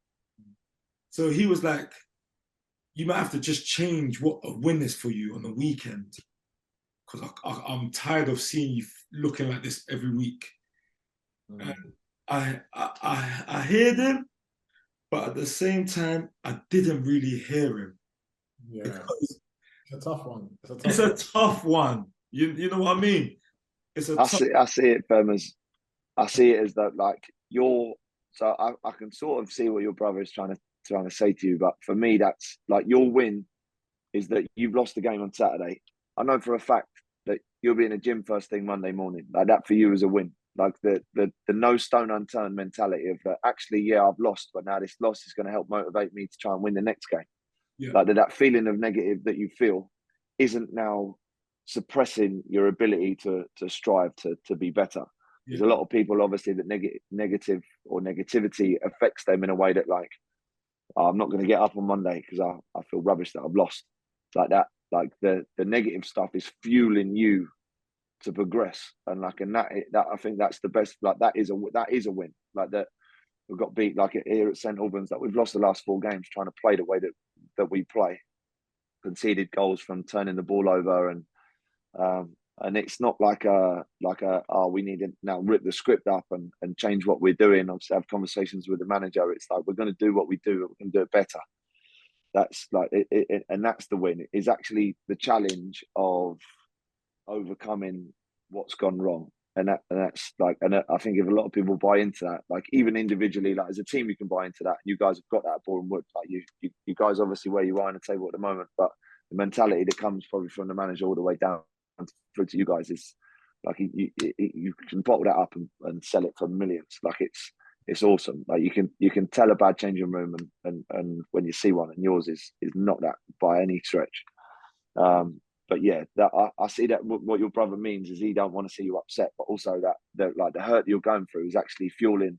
So he was like, you might have to just change what a win is for you on the weekend, because I'm tired of seeing you looking like this every week. And I heard him, but at the same time, I didn't really hear him. Yeah, it's a tough one. It's a tough one. You know what I mean? I see it, Fem, I see it as that, like, so I can sort of see what your brother is trying to say to you, but for me, that's like, your win is that you've lost the game on Saturday. I know for a fact that you'll be in the gym first thing Monday morning. Like that for you is a win. Like the no stone unturned mentality of that, actually, yeah, I've lost, but now this loss is going to help motivate me to try and win the next game. Yeah. Like that feeling of negative that you feel isn't now suppressing your ability to strive to be better. Yeah. There's a lot of people, obviously, that negative or negativity affects them in a way that, like, I'm not going to get up on Monday because I feel rubbish that I've lost. It's like that, like the negative stuff is fueling you to progress, and that I think that's the best. Like that is a win. Like that we've got beat like here at St Albans, that we've lost the last 4 games trying to play the way that we play, conceded goals from turning the ball over, and it's not like we need to now rip the script up and change what we're doing. Obviously, have conversations with the manager. It's like, we're going to do what we do, but we can do it better. That's like it, and that's the win. Is actually the challenge of overcoming what's gone wrong, and that's like, and I think if a lot of people buy into that, like even individually, like as a team, you can buy into that. And you guys have got that at Boreham Wood. Like you guys obviously where you are on the table at the moment, but the mentality that comes probably from the manager all the way down through to you guys is like, you can bottle that up and sell it for millions. Like it's awesome. Like you can tell a bad changing room and when you see one, and yours is not that by any stretch. But yeah, that I see that what your brother means is he don't want to see you upset, but also that like the hurt you're going through is actually fueling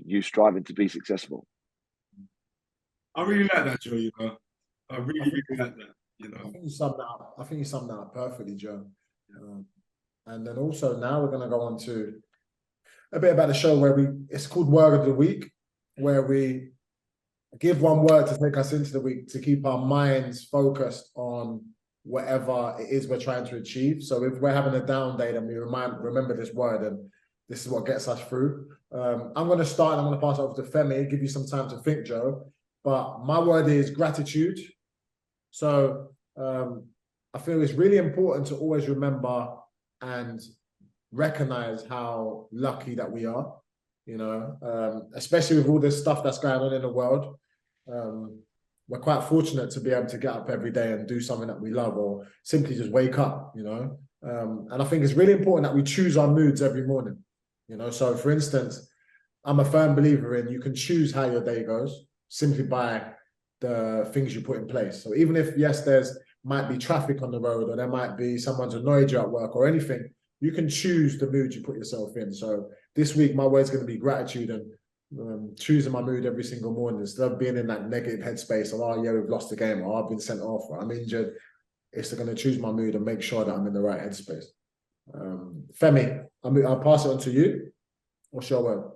you striving to be successful. I really like that, Joe. You know, I really like that. You know, I think you summed that up perfectly, Joe. And then also now we're going to go on to a bit about the show where it's called Word of the Week, where we give one word to take us into the week to keep our minds focused on whatever it is we're trying to achieve. So if we're having a down day, then we remember this word, and this is what gets us through. I'm going to start and I'm going to pass it over to Femi, give you some time to think, Joe. But my word is gratitude. So I feel it's really important to always remember and recognize how lucky that we are, you know, especially with all this stuff that's going on in the world. We're quite fortunate to be able to get up every day and do something that we love, or simply just wake up, you know. And I think it's really important that we choose our moods every morning, you know. So for instance, I'm a firm believer in you can choose how your day goes simply by the things you put in place. So even if, yes, there's might be traffic on the road, or there might be someone's annoyed you at work or anything, you can choose the mood you put yourself in. So this week, my word's going to be gratitude, and choosing my mood every single morning instead of being in that negative headspace of, oh yeah, we've lost the game, or I've been sent off, or I'm injured. It's going to choose my mood and make sure that I'm in the right headspace. Femi, I'll pass it on to you. What's your word?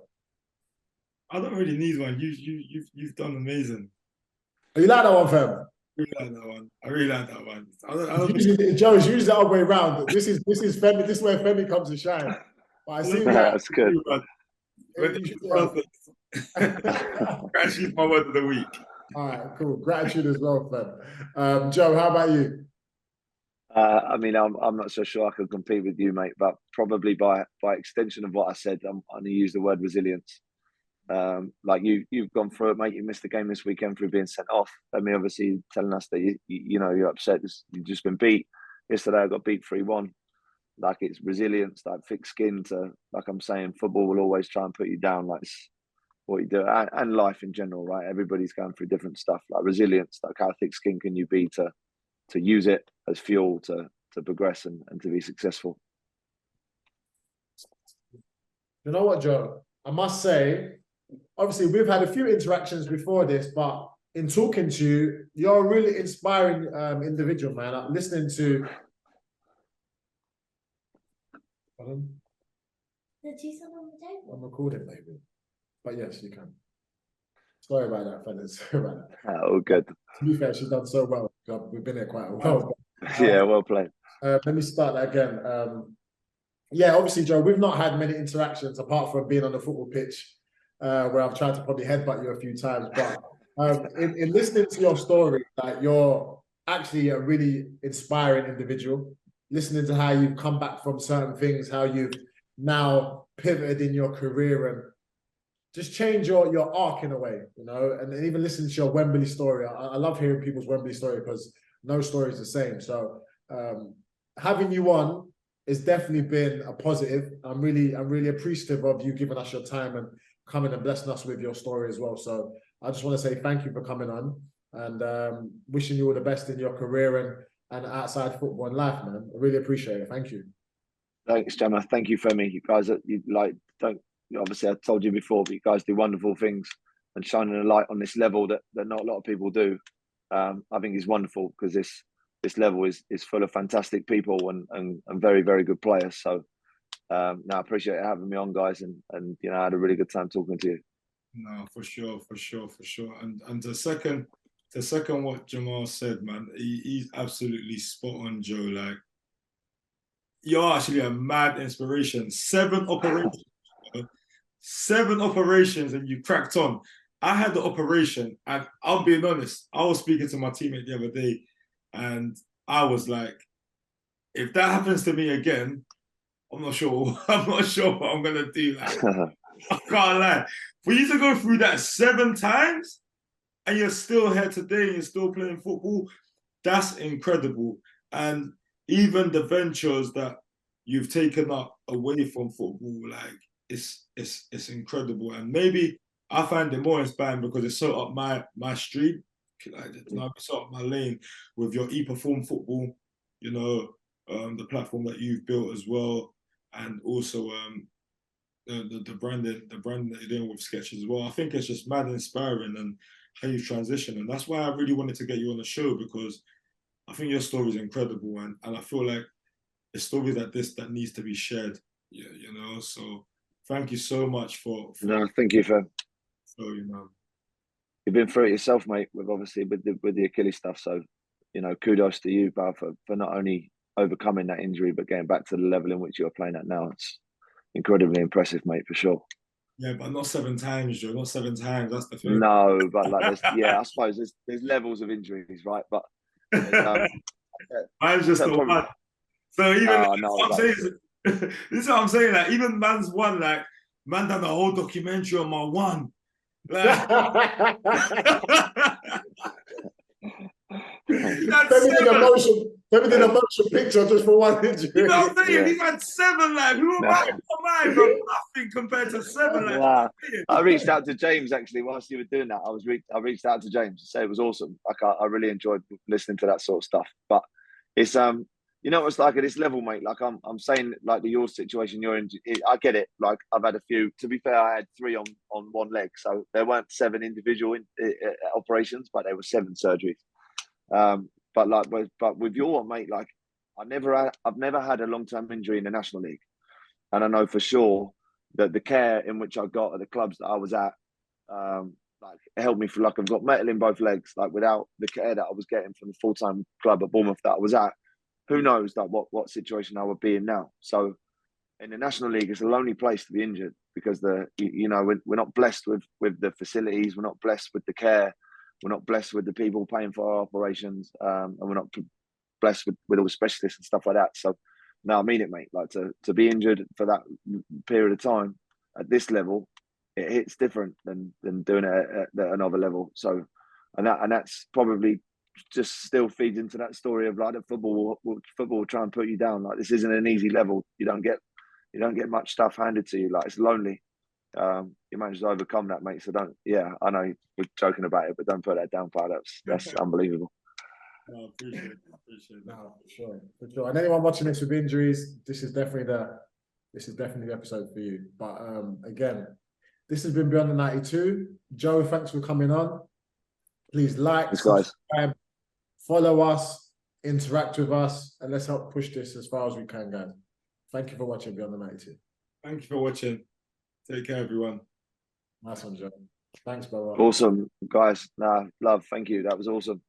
I don't really need one. You've done amazing. You like that one, Fem? I really like that one. I really like that one. I don't Joe, it's usually the other way around. This is Femi. This is where Femi comes to shine. But I see That's good. Perfect. Gratitude, my word of the week. All right, cool. Gratitude as well, Fem. Joe, how about you? I mean, I'm not so sure I can compete with you, mate, but probably by extension of what I said, I'm going to use the word resilience. Like you've gone through it, mate. You missed the game this weekend through being sent off. I mean, obviously telling us that you know you're upset. You've just been beat. Yesterday I got beat 3-1. Like, it's resilience, like thick skin to, like I'm saying, football will always try and put you down. Like, it's what you do, and life in general, right? Everybody's going through different stuff. Like resilience, like how thick skin can you be to use it as fuel to progress and to be successful. You know what, Joe? I must say, obviously, we've had a few interactions before this, but in talking to you, you're a really inspiring individual, man. I'm listening to. Pardon? The tea on the table. I'm recording, maybe. But yes, you can. Sorry about that, fellas. Sorry about that. All good. To be fair, she's done so well. We've been here quite a while. Yeah, well played. Let me start that again. Yeah, obviously, Joe, we've not had many interactions apart from being on the football pitch, where I've tried to probably headbutt you a few times. But in listening to your story, like, you're actually a really inspiring individual. Listening to how you've come back from certain things, how you've now pivoted in your career and just change your arc in a way, you know, and even listening to your Wembley story. I love hearing people's Wembley story because no story is the same. So having you on has definitely been a positive. I'm really appreciative of you giving us your time and coming and blessing us with your story as well. So I just want to say thank you for coming on, and wishing you all the best in your career and outside football and life, man. I really appreciate it. Thank you. Thanks, Gemma. Thank you, Femi. You guys, obviously I told you before, but you guys do wonderful things, and shining a light on this level that not a lot of people do. I think is wonderful, because this level is full of fantastic people and very, very good players. So I appreciate having me on, guys, and you know, I had a really good time talking to you. No, for sure. And the second what Jamal said, man, he's absolutely spot on, Joe. Like, you're actually a mad inspiration. 7 operations. 7 operations, and you cracked on. I had the operation, and I'll be honest, I was speaking to my teammate the other day, and I was like, if that happens to me again, I'm not sure what I'm gonna do. Like, I can't lie. For you to go through that 7 times and you're still here today and you're still playing football, that's incredible. And even the ventures that you've taken up away from football, like, it's incredible. And maybe I find it more inspiring because it's so up my street, like, you know, it's so up my lane with your ePerform football, you know, the platform that you've built as well, and also the branding that you're doing with sketches as well. I think it's just mad inspiring, and how you transition, and that's why I really wanted to get you on the show, because I think your story is incredible, and I feel like a story that needs to be shared. Yeah, you know. So thank you so much for no, thank you, for you know. You've been through it yourself, mate, with the Achilles stuff. So kudos to you, Val, for not only overcoming that injury but getting back to the level in which you're playing at now. It's incredibly impressive, mate, for sure. Yeah, but not 7 times, Joe. Not 7 times. That's the thing. No, but like, I suppose there's levels of injuries, right? But mine's just the one. So even I'm saying, this is what I'm saying. Like even man's one, like man done the whole documentary on my one. Like, Let me do an emotion picture just for one injury. You know what I'm saying? Yeah. He's had 7. Like, who am I? Bro, nothing compared to 7. Like, nah. I reached out to James actually whilst you were doing that. I reached out to James to say it was awesome. Like, I really enjoyed listening to that sort of stuff. But it's it's like at this level, mate. Like I'm saying, like your situation you're in. I get it. Like I've had a few. To be fair, I had 3 on one leg, so there weren't 7 individual operations, but there were 7 surgeries. But with your mate, like I've never had a long-term injury in the National League, and I know for sure that the care in which I got at the clubs that I was at, like it helped me for like I've got metal in both legs. Like without the care that I was getting from the full-time club at Bournemouth that I was at, who knows like what situation I would be in now. So in the National League, it's a lonely place to be injured because we're not blessed with the facilities, we're not blessed with the care. We're not blessed with the people paying for our operations, and we're not blessed with all the specialists and stuff like that. So, no, I mean it, mate. Like to be injured for that period of time at this level, it hits different than doing it at another level. So, and that's probably just still feeds into that story of like the football will try and put you down. Like this isn't an easy level. You don't get much stuff handed to you. Like it's lonely. You managed to overcome that, mate. So I know we're joking about it, but don't put that down, pal. That's unbelievable. No, appreciate it. No, for sure. And anyone watching this with injuries, this is definitely the episode for you. But again, this has been Beyond the 92. Joe, thanks for coming on. Please like, subscribe, follow us, interact with us, and let's help push this as far as we can, guys. Thank you for watching Beyond the 92. Thank you for watching. Take care, everyone. Nice one, Joe. Thanks, brother. Awesome, guys. Love. Thank you. That was awesome.